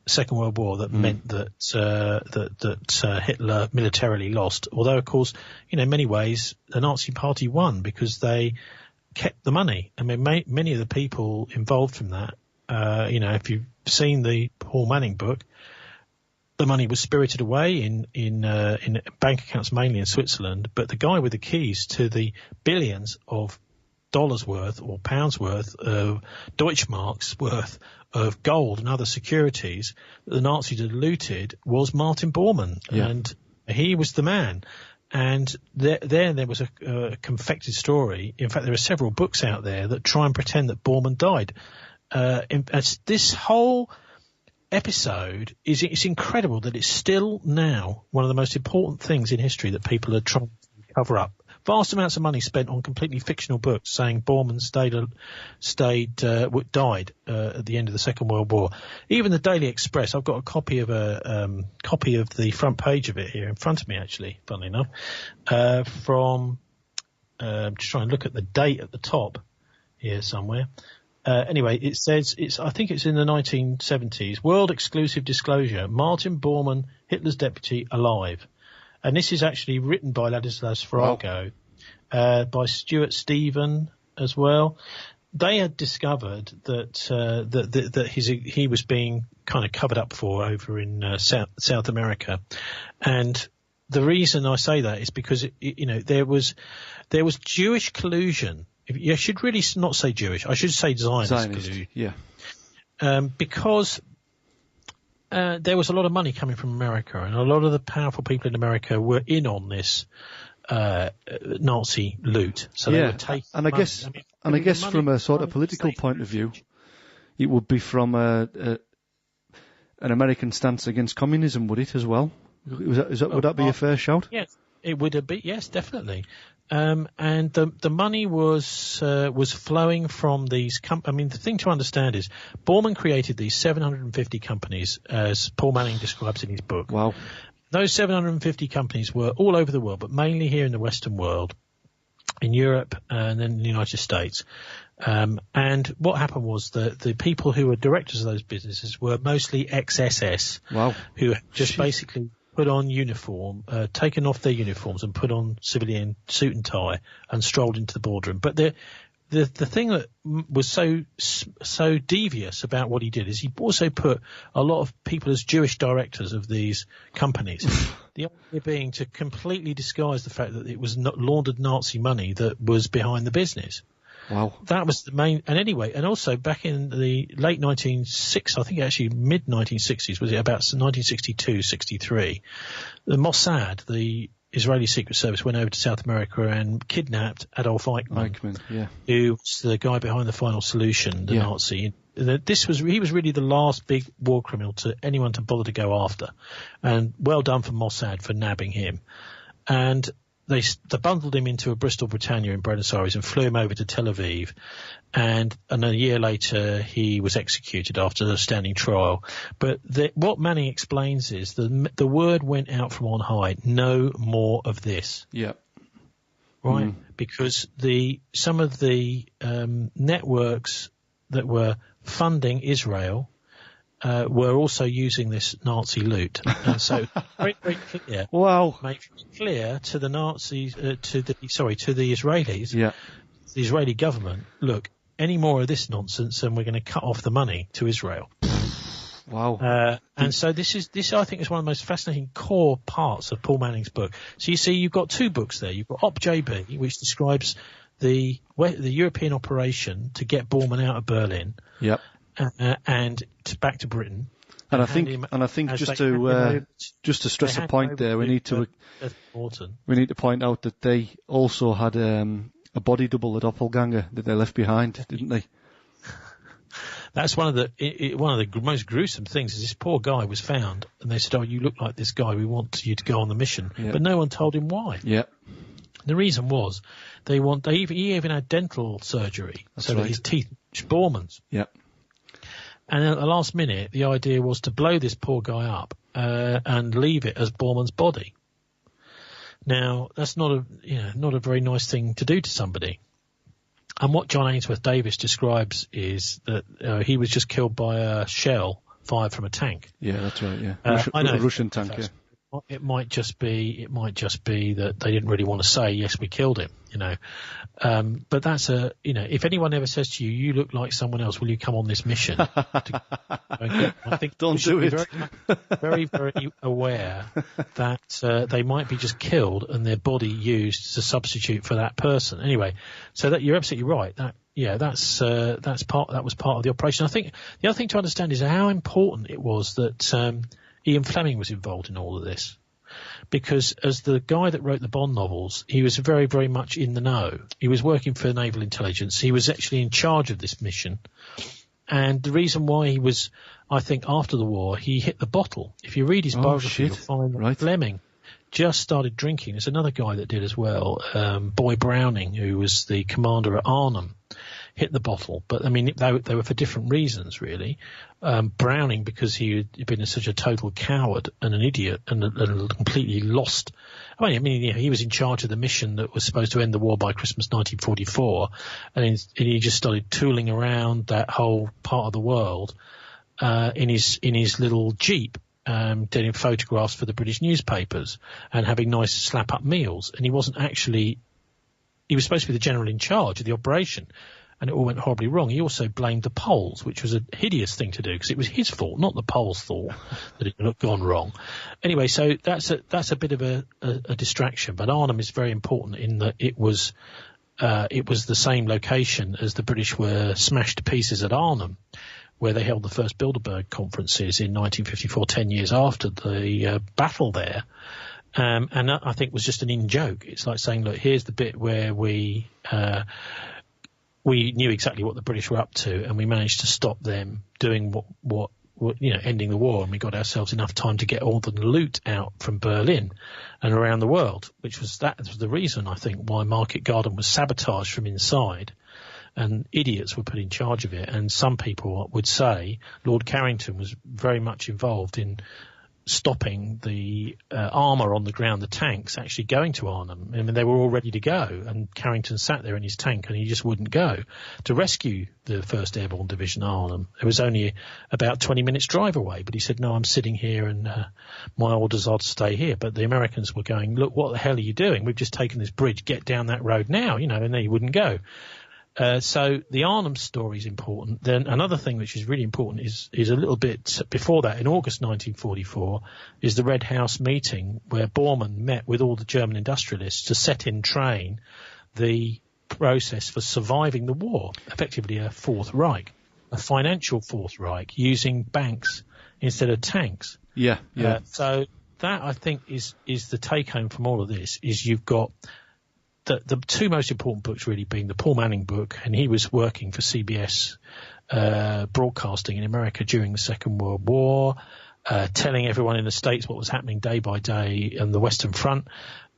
Second World War that meant that Hitler militarily lost. Although, of course, in many ways, the Nazi Party won because they kept the money. I mean, many of the people involved from that, if you've seen the Paul Manning book, the money was spirited away in bank accounts mainly in Switzerland. But the guy with the keys to the billions of dollars worth or pounds worth of Deutschmarks worth of gold and other securities that the Nazis had looted was Martin Bormann, and he was the man. And there was a confected story. In fact, there are several books out there that try and pretend that Bormann died. This whole episode it's incredible that it's still now one of the most important things in history that people are trying to cover up. Vast amounts of money spent on completely fictional books saying Bormann died at the end of the Second World War. Even the Daily Express, I've got a copy of the front page of it here in front of me, actually, funnily enough, from just trying to look at the date at the top here somewhere. Anyway, it says I think it's in the 1970s. World exclusive disclosure: Martin Bormann, Hitler's deputy, alive. And this is actually written by Ladislas Farago, by Stuart Stephen as well. They had discovered that he was being kind of covered up for over in South America, and the reason I say that is because there was Jewish collusion. I should really not say Jewish. I should say Zionist collusion. Yeah. Because there was a lot of money coming from America, and a lot of the powerful people in America were in on this Nazi loot. So they would take and I guess from a sort of political point of view, it would be from an American stance against communism, would it as well? Would that be a fair shout? Yes, it would be. Yes, definitely. And the money was flowing from these the thing to understand is Bormann created these 750 companies, as Paul Manning describes in his book. Wow. Those 750 companies were all over the world, but mainly here in the Western world, in Europe and then in the United States. And what happened was the people who were directors of those businesses were mostly ex-SS. Wow. Who just basically put on uniform, taken off their uniforms and put on civilian suit and tie and strolled into the boardroom. But the thing that was so devious about what he did is he also put a lot of people as Jewish directors of these companies. The idea being to completely disguise the fact that it was not laundered Nazi money that was behind the business. Wow. That was the main, and anyway, and also back in the late 1960s, I think actually mid 1960s, was it about 1962, 63, the Mossad, the Israeli Secret Service, went over to South America and kidnapped Adolf Eichmann, who was the guy behind the Final Solution, the Nazi. He was really the last big war criminal to anyone to bother to go after, and well done for Mossad for nabbing him. And they bundled him into a Bristol Britannia in Buenos Aires and flew him over to Tel Aviv. And a year later, he was executed after a standing trial. But what Manning explains is the word went out from on high, no more of this. Yeah. Right? Because some of the networks that were funding Israel were also using this Nazi loot, and so very, very clear. Wow! Made clear to the Nazis, to the Israelis, the Israeli government. Look, any more of this nonsense, and we're going to cut off the money to Israel. Wow! And so this I think is one of the most fascinating core parts of Paul Manning's book. So you see, you've got two books there. You've got OpJB, which describes the European operation to get Bormann out of Berlin. Yep. And back to Britain. And I think just to stress a point there, we need to point out that they also had a body double, a doppelganger that they left behind, didn't they? That's one of the most gruesome things. Is this poor guy was found, and they said, "Oh, you look like this guy. We want you to go on the mission," but no one told him why. Yeah. The reason was he even had dental surgery that his teeth matched Bormann's. Yeah. And at the last minute, the idea was to blow this poor guy up and leave it as Bormann's body. Now, that's not a very nice thing to do to somebody. And what John Ainsworth Davis describes is that he was just killed by a shell fired from a tank. Yeah, that's right. Yeah, Russian tank. Yeah. It might just be that they didn't really want to say, yes, we killed him, but that's if anyone ever says to you, you look like someone else, will you come on this mission? I think don't do it. Very, very aware that they might be just killed and their body used as a substitute for that person. Anyway, so that you're absolutely right. That was part of the operation. I think the other thing to understand is how important it was that Ian Fleming was involved in all of this, because as the guy that wrote the Bond novels, he was very, very much in the know. He was working for naval intelligence. He was actually in charge of this mission. And the reason why he was, I think, after the war, he hit the bottle. If you read his biography, you'll find that Fleming just started drinking. There's another guy that did as well, Boy Browning, who was the commander at Arnhem, hit the bottle. But, I mean, they were for different reasons, really. Browning, because he had been such a total coward and an idiot and completely lost. He was in charge of the mission that was supposed to end the war by Christmas 1944, and he just started tooling around that whole part of the world in his little Jeep, taking photographs for the British newspapers and having nice slap-up meals. And he was supposed to be the general in charge of the operation. And it all went horribly wrong. He also blamed the Poles, which was a hideous thing to do because it was his fault, not the Poles' fault that it had gone wrong. Anyway, so that's a bit of a distraction. But Arnhem is very important in that it was the same location as the British were smashed to pieces at Arnhem, where they held the first Bilderberg conferences in 1954, 10 years after the battle there. And that, I think, was just an in-joke. It's like saying, look, here's the bit where we knew exactly what the British were up to, and we managed to stop them doing what ending the war, and we got ourselves enough time to get all the loot out from Berlin and around the world, that was the reason, I think, why Market Garden was sabotaged from inside, and idiots were put in charge of it. And some people would say Lord Carrington was very much involved in stopping the armour on the ground, the tanks actually going to Arnhem. I mean, they were all ready to go, and Carrington sat there in his tank and he just wouldn't go to rescue the 1st Airborne Division at Arnhem. It was only about 20 minutes drive away, but he said, no, I'm sitting here and my orders are to stay here. But the Americans were going, look, what the hell are you doing? We've just taken this bridge, get down that road now, and he wouldn't go. So the Arnhem story is important. Then another thing which is really important is a little bit before that, in August 1944, is the Red House meeting where Bormann met with all the German industrialists to set in train the process for surviving the war, effectively a Fourth Reich, a financial Fourth Reich, using banks instead of tanks. Yeah. So that, I think, is the take-home from all of this, is you've got the two most important books really being the Paul Manning book, and he was working for CBS broadcasting in America during the Second World War, telling everyone in the States what was happening day by day on the Western Front.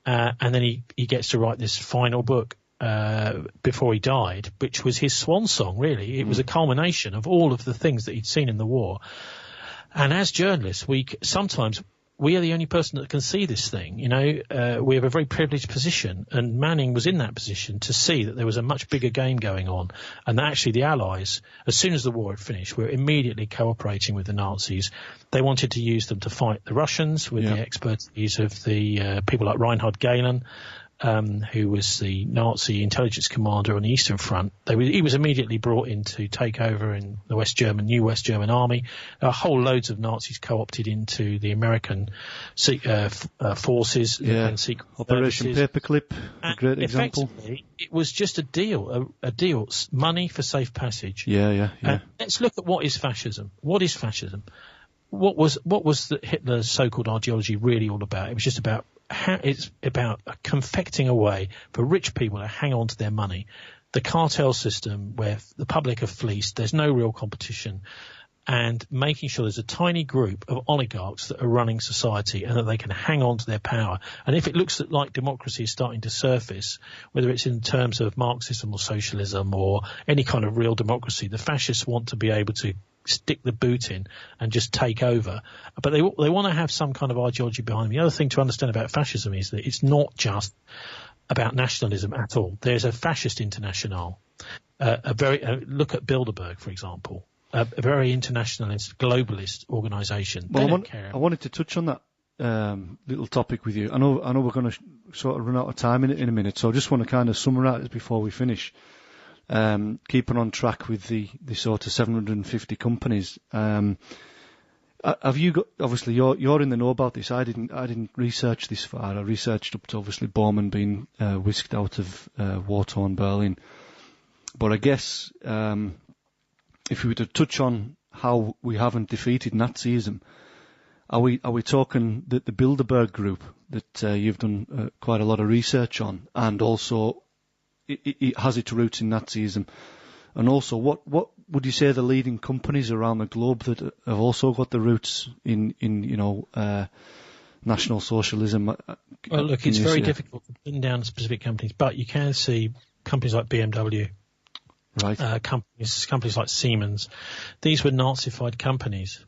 And then he gets to write this final book before he died, which was his swan song, really. It was a culmination of all of the things that he'd seen in the war. And as journalists, we are the only person that can see this thing. We have a very privileged position, and Manning was in that position to see that there was a much bigger game going on, and that actually the Allies, as soon as the war had finished, were immediately cooperating with the Nazis. They wanted to use them to fight the Russians with the expertise of the people like Reinhard Gehlen, who was the Nazi intelligence commander on the Eastern Front. He was immediately brought in to take over in the new West German army. Whole loads of Nazis co-opted into the American forces and secret Operation services. Paperclip, a great example. It was just a deal, money for safe passage. Yeah. Let's look at what is fascism. What is fascism? What was Hitler's so-called ideology really all about? It was just about it's about confecting a way for rich people to hang on to their money. The cartel system where the public are fleeced, there's no real competition, and making sure there's a tiny group of oligarchs that are running society and that they can hang on to their power. And if it looks like democracy is starting to surface, whether it's in terms of Marxism or socialism or any kind of real democracy, the fascists want to be able to stick the boot in and just take over. But they want to have some kind of ideology behind them. The other thing to understand about fascism is that it's not just about nationalism at all. There's a fascist international. Look at Bilderberg, for example. A very internationalist, globalist organisation. Well, I wanted to touch on that little topic with you. I know we're going to sort of run out of time in a minute, so I just want to kind of summarise before we finish. Keeping on track with the sort of 750 companies. Have you got, obviously you're in the know about this. I didn't research this far. I researched up to obviously Bormann being whisked out of war-torn Berlin. But I guess if we were to touch on how we haven't defeated Nazism, are we talking that the Bilderberg group that you've done quite a lot of research on, and also it has its roots in Nazism, and also what would you say are the leading companies around the globe that have also got the roots in National Socialism? Well, look, it's very difficult to pin down specific companies, but you can see companies like BMW, right? Companies like Siemens. These were Nazified companies.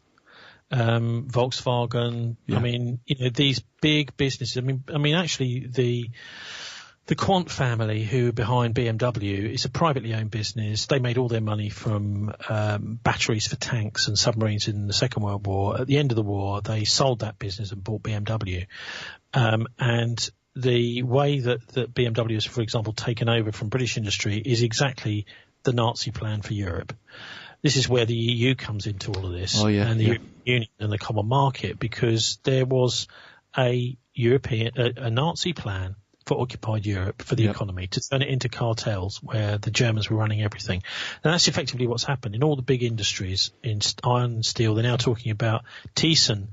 Volkswagen. Yeah. I mean, these big businesses. I mean, actually, the Quant family, who are behind BMW, is a privately owned business. They made all their money from batteries for tanks and submarines in the Second World War. At the end of the war, they sold that business and bought BMW. And the way that BMW has, for example, taken over from British industry is exactly the Nazi plan for Europe. This is where the EU comes into all of this, and the European Union and the common market, because there was a Nazi plan for occupied Europe, for the economy, to turn it into cartels where the Germans were running everything. And that's effectively what's happened in all the big industries, in iron and steel. They're now talking about Thyssen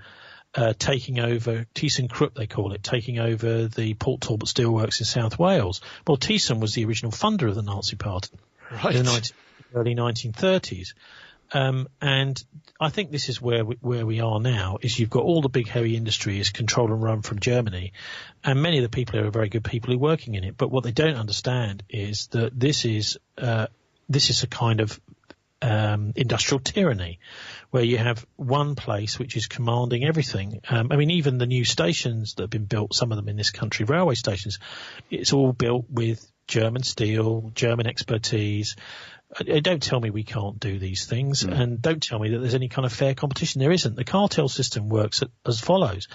taking over ThyssenKrupp, they call it, taking over the Port Talbot Steelworks in South Wales. Well, Thyssen was the original funder of the Nazi Party in the early 1930s. And I think this is where we are now, is you've got all the big heavy industry is controlled and run from Germany, and many of the people are very good people who are working in it. But what they don't understand is that this is a kind of industrial tyranny, where you have one place which is commanding everything. I mean, even the new stations that have been built, some of them in this country, railway stations, it's all built with German steel, German expertise. Don't tell me we can't do these things, and don't tell me that there's any kind of fair competition. There isn't. The cartel system works as follows.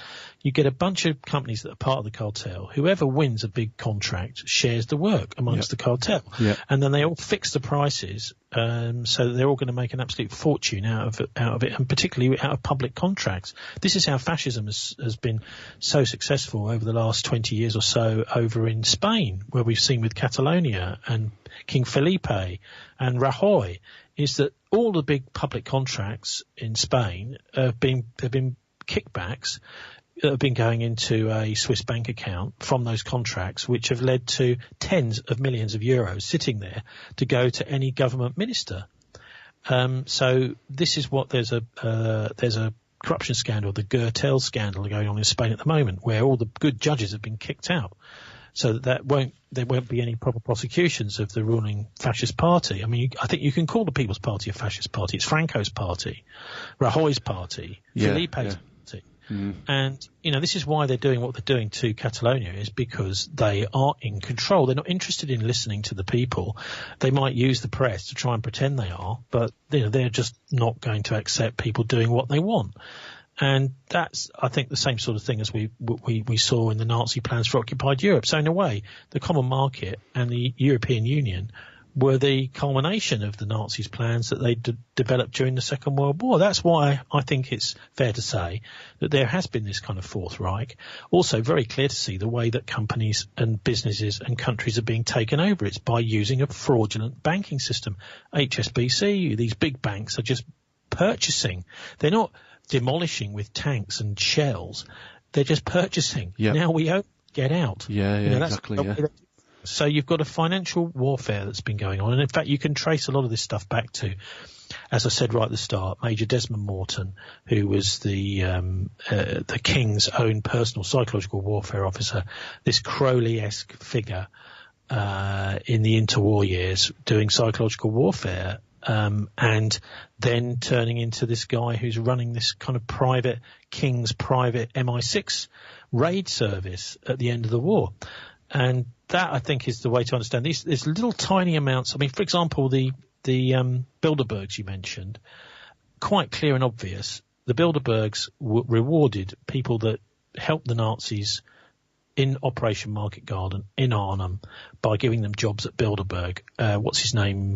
You get a bunch of companies that are part of the cartel. Whoever wins a big contract shares the work amongst the cartel. And then they all fix the prices, so that they're all going to make an absolute fortune out of it, and particularly out of public contracts. This is how fascism has been so successful over the last 20 years or so over in Spain, where we've seen with Catalonia and King Felipe and Rajoy, is that all the big public contracts in Spain have been kickbacks that have been going into a Swiss bank account from those contracts, which have led to tens of millions of euros sitting there to go to any government minister. So this is what there's a corruption scandal, the Gürtel scandal going on in Spain at the moment, where all the good judges have been kicked out. So there won't be any proper prosecutions of the ruling fascist party. I mean, I think you can call the People's Party a fascist party. It's Franco's party, Rajoy's party, Felipe's party. And, this is why they're doing what they're doing to Catalonia, is because they are in control. They're not interested in listening to the people. They might use the press to try and pretend they are, but, they're just not going to accept people doing what they want. And that's, I think, the same sort of thing as we saw in the Nazi plans for occupied Europe. So in a way, the common market and the European Union were the culmination of the Nazis' plans that they developed during the Second World War. That's why I think it's fair to say that there has been this kind of Fourth Reich. Also very clear to see the way that companies and businesses and countries are being taken over. It's by using a fraudulent banking system. HSBC, these big banks are just purchasing. They're not demolishing with tanks and shells. They're just purchasing. Now we get out. Exactly. So you've got a financial warfare that's been going on. And in fact, you can trace a lot of this stuff back to, as I said right at the start, Major Desmond Morton, who was the King's own personal psychological warfare officer, this Crowley-esque figure in the interwar years doing psychological warfare. And then turning into this guy who's running this kind of King's private MI6 raid service at the end of the war. And that, I think, is the way to understand these. There's little tiny amounts. I mean, for example, the Bilderbergs you mentioned, quite clear and obvious. The Bilderbergs rewarded people that helped the Nazis in Operation Market Garden in Arnhem by giving them jobs at Bilderberg. What's his name?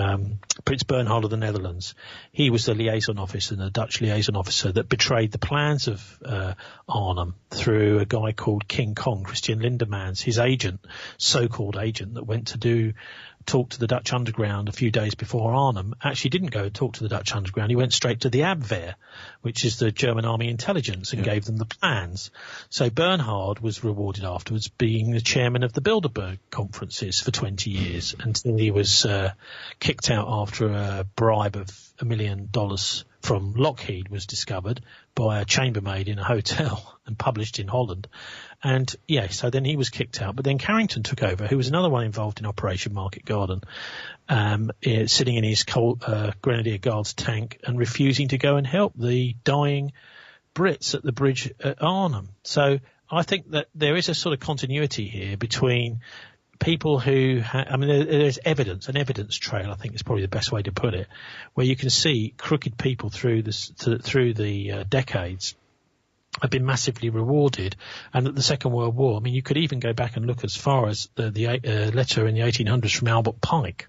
Prince Bernhard of the Netherlands. He was the liaison officer, the Dutch liaison officer that betrayed the plans of Arnhem through a guy called King Kong, Christian Lindemans, his agent, so-called agent that went to talk to the Dutch underground a few days before Arnhem. Actually didn't go and talk to the Dutch underground. He went straight to the Abwehr, which is the German army intelligence, and gave them the plans. So Bernhard was rewarded afterwards being the chairman of the Bilderberg conferences for 20 years until he was kicked out after a bribe of $1 million from Lockheed was discovered by a chambermaid in a hotel and published in Holland. And so then he was kicked out. But then Carrington took over, who was another one involved in Operation Market Garden, sitting in his Grenadier Guards tank and refusing to go and help the dying Brits at the bridge at Arnhem. So I think that there is a sort of continuity here between people who there's evidence, an evidence trail, I think is probably the best way to put it, where you can see crooked people through the decades have been massively rewarded. And at the Second World War, I mean, you could even go back and look as far as the letter in the 1800s from Albert Pike,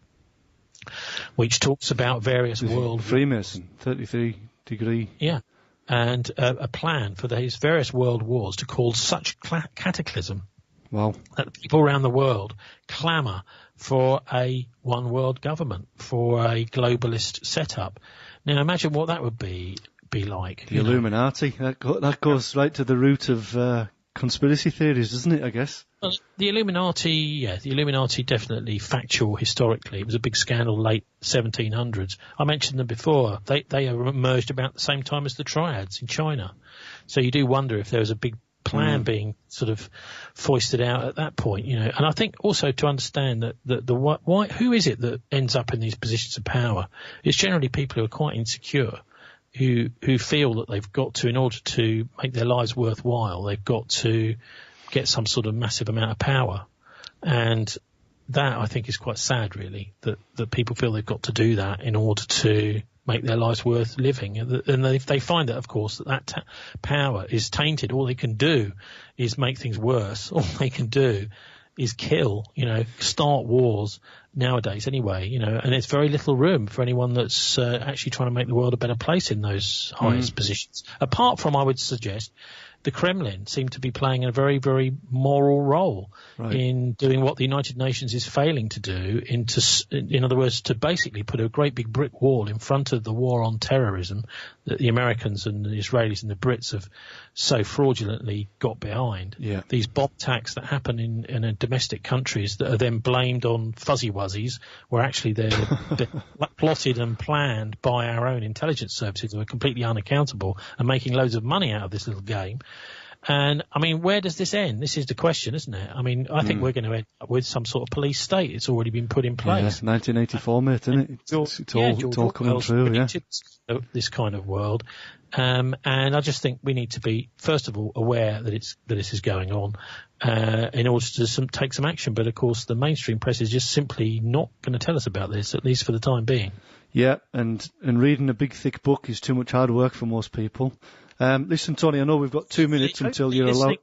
which talks about various Freemason, 33 degree. Yeah. And a plan for these various world wars to cause such cataclysm. Wow. That people around the world clamour for a one world government, for a globalist setup. Now imagine what that would be. be like. The Illuminati. That goes right to the root of conspiracy theories, doesn't it, I guess? Well, the Illuminati definitely factual historically. It was a big scandal late 1700s. I mentioned them before. They emerged about the same time as the Triads in China. So you do wonder if there was a big plan being sort of foisted out at that point, And I think also to understand that who is it that ends up in these positions of power? It's generally people who are quite insecure, who feel that they've got to, in order to make their lives worthwhile, they've got to get some sort of massive amount of power. And that, I think, is quite sad, really, that people feel they've got to do that in order to make their lives worth living. And if they find that, of course, that power is tainted, all they can do is make things worse. All they can do is kill, start wars nowadays anyway, and there's very little room for anyone that's actually trying to make the world a better place in those highest positions. Apart from, I would suggest, the Kremlin seem to be playing a very, very moral role in doing what the United Nations is failing to do, in other words, to basically put a great big brick wall in front of the war on terrorism that the Americans and the Israelis and the Brits have so fraudulently got behind. Yeah. These bomb attacks that happen in domestic countries that are then blamed on fuzzy wuzzies, where actually they're plotted and planned by our own intelligence services who are completely unaccountable and making loads of money out of this little game. And, I mean, where does this end? This is the question, isn't it? I mean, I think we're going to end up with some sort of police state. It's already been put in place. Yeah, 1984, mate, isn't it? It's all coming true, yeah. This kind of world. And I just think we need to be, first of all, aware that this is going on, in order to take some action. But, of course, the mainstream press is just simply not going to tell us about this, at least for the time being. Yeah, and reading a big, thick book is too much hard work for most people. Listen, Tony, I know we've got 2 minutes until you're allowed.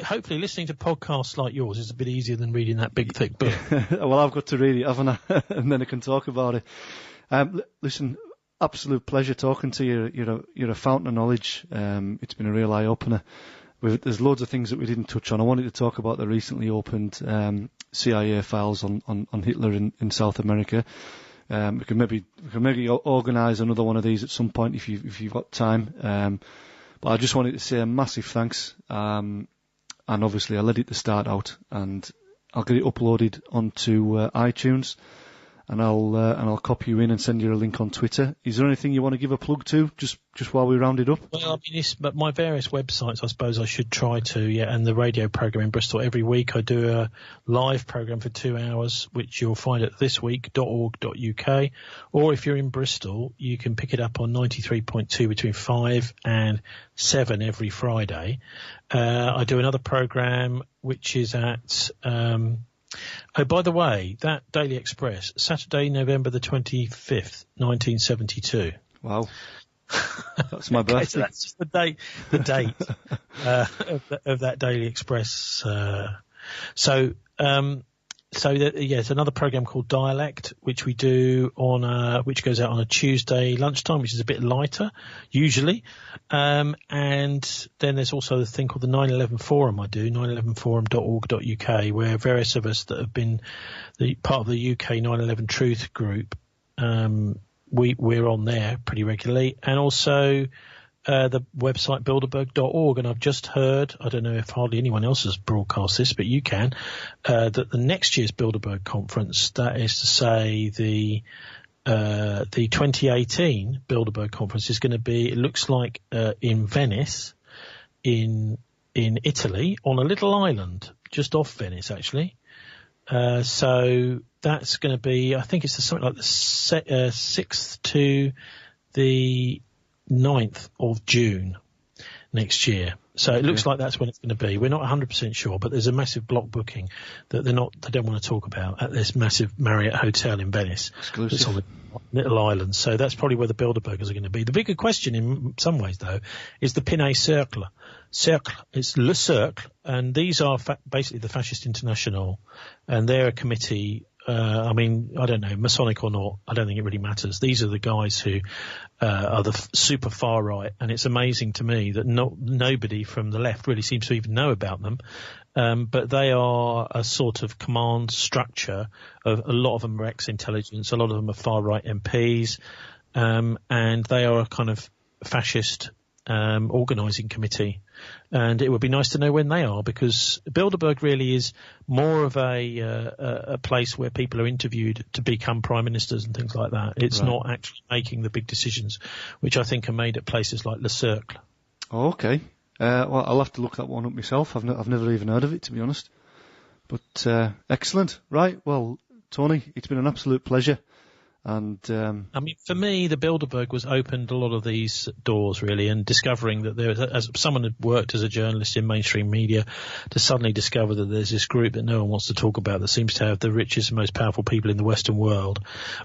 Hopefully listening to podcasts like yours is a bit easier than reading that big, thick book. Well, I've got to read it, haven't I? And then I can talk about it. Listen, absolute pleasure talking to you. You're a fountain of knowledge. It's been a real eye-opener. There's loads of things that we didn't touch on. I wanted to talk about the recently opened CIA files on Hitler in South America. We can maybe organise another one of these at some point if you've got time. But I just wanted to say a massive thanks. And obviously I let it to start out, and I'll get it uploaded onto iTunes, and I'll copy you in and send you a link on Twitter. Is there anything you want to give a plug to, just while we round it up? Well, I mean, but my various websites, I suppose I should try to, and the radio program in Bristol. Every week I do a live program for 2 hours, which you'll find at thisweek.org.uk. Or if you're in Bristol, you can pick it up on 93.2 between 5 and 7 every Friday. I do another program which is at... Oh, by the way, that Daily Express, Saturday, November the 25th, 1972. Wow. That's my birthday. So that's just the date of that Daily Express. It's another program called Dialect, which we do which goes out on a Tuesday lunchtime, which is a bit lighter, usually. And then there's also the thing called the 9/11 Forum I do, 911forum.org.uk, where various of us that have been part of the UK 9/11 Truth group, we're on there pretty regularly. And also, the website bilderberg.org, and I've just heard, I don't know if hardly anyone else has broadcast this, but you can, that the next year's Bilderberg conference, that is to say the 2018 Bilderberg conference, is going to be, it looks like, in Venice, in Italy, on a little island just off Venice, actually. So that's going to be, I think it's something like the 6th to the 9th of June next year. So it looks like that's when it's going to be. We're not 100% sure, but there's a massive block booking that they don't want to talk about at this massive Marriott hotel in Venice. Exclusive. It's on a little island. So that's probably where the Bilderbergers are going to be. The bigger question in some ways, though, is the Pinay Cercle. It's Le Cercle, and these are basically the Fascist International, and they're a committee. I mean, I don't know, Masonic or not, I don't think it really matters. These are the guys who are the super far right, and it's amazing to me that nobody from the left really seems to even know about them. But they are a sort of command structure of, a lot of them are ex-intelligence, a lot of them are far right MPs, and they are a kind of fascist organising committee, and it would be nice to know when they are, because Bilderberg really is more of a place where people are interviewed to become prime ministers and things like that. It's not actually making the big decisions, which I think are made at places like Le Cercle. Oh, okay. Well, I'll have to look that one up myself. I've never even heard of it, to be honest. But excellent. Right. Well, Tony, it's been an absolute pleasure. And I mean, for me, the Bilderberg was opened a lot of these doors, really, and discovering that there was, as someone had worked as a journalist in mainstream media, to suddenly discover that there's this group that no one wants to talk about that seems to have the richest and most powerful people in the Western world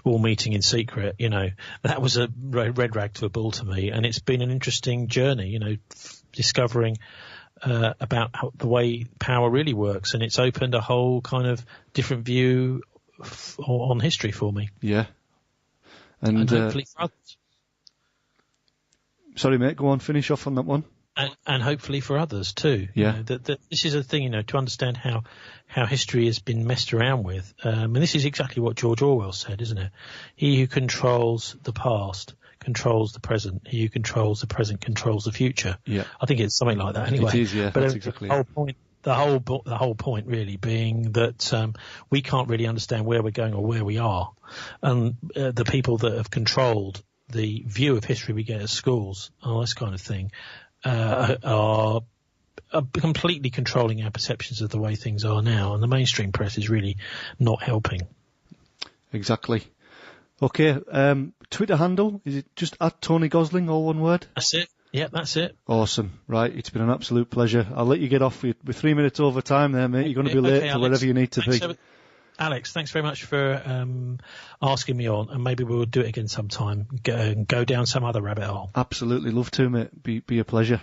all meeting in secret. That was a red rag to a bull to me, and it's been an interesting journey, discovering about the way power really works, and it's opened a whole kind of different view on history for me. Yeah. And hopefully for others. Sorry, mate, go on, finish off on that one. And hopefully for others too. Yeah. That this is a thing, to understand how history has been messed around with. And this is exactly what George Orwell said, isn't it? He who controls the past controls the present. He who controls the present controls the future. Yeah. I think it's something like that anyway. It is, yeah. But that's exactly the whole point. The whole point really being that we can't really understand where we're going or where we are, and the people that have controlled the view of history we get at schools, all this kind of thing, are completely controlling our perceptions of the way things are now, and the mainstream press is really not helping. Exactly. Okay, Twitter handle, is it just @Tony Gosling, all one word? That's it. Yeah, that's it. Awesome. Right, it's been an absolute pleasure. I'll let you get off. We're 3 minutes over time there, mate. You're going to be late to wherever you need to be. Alex, thanks very much for asking me on, and maybe we'll do it again sometime. Go down some other rabbit hole. Absolutely, love to, mate. Be a pleasure.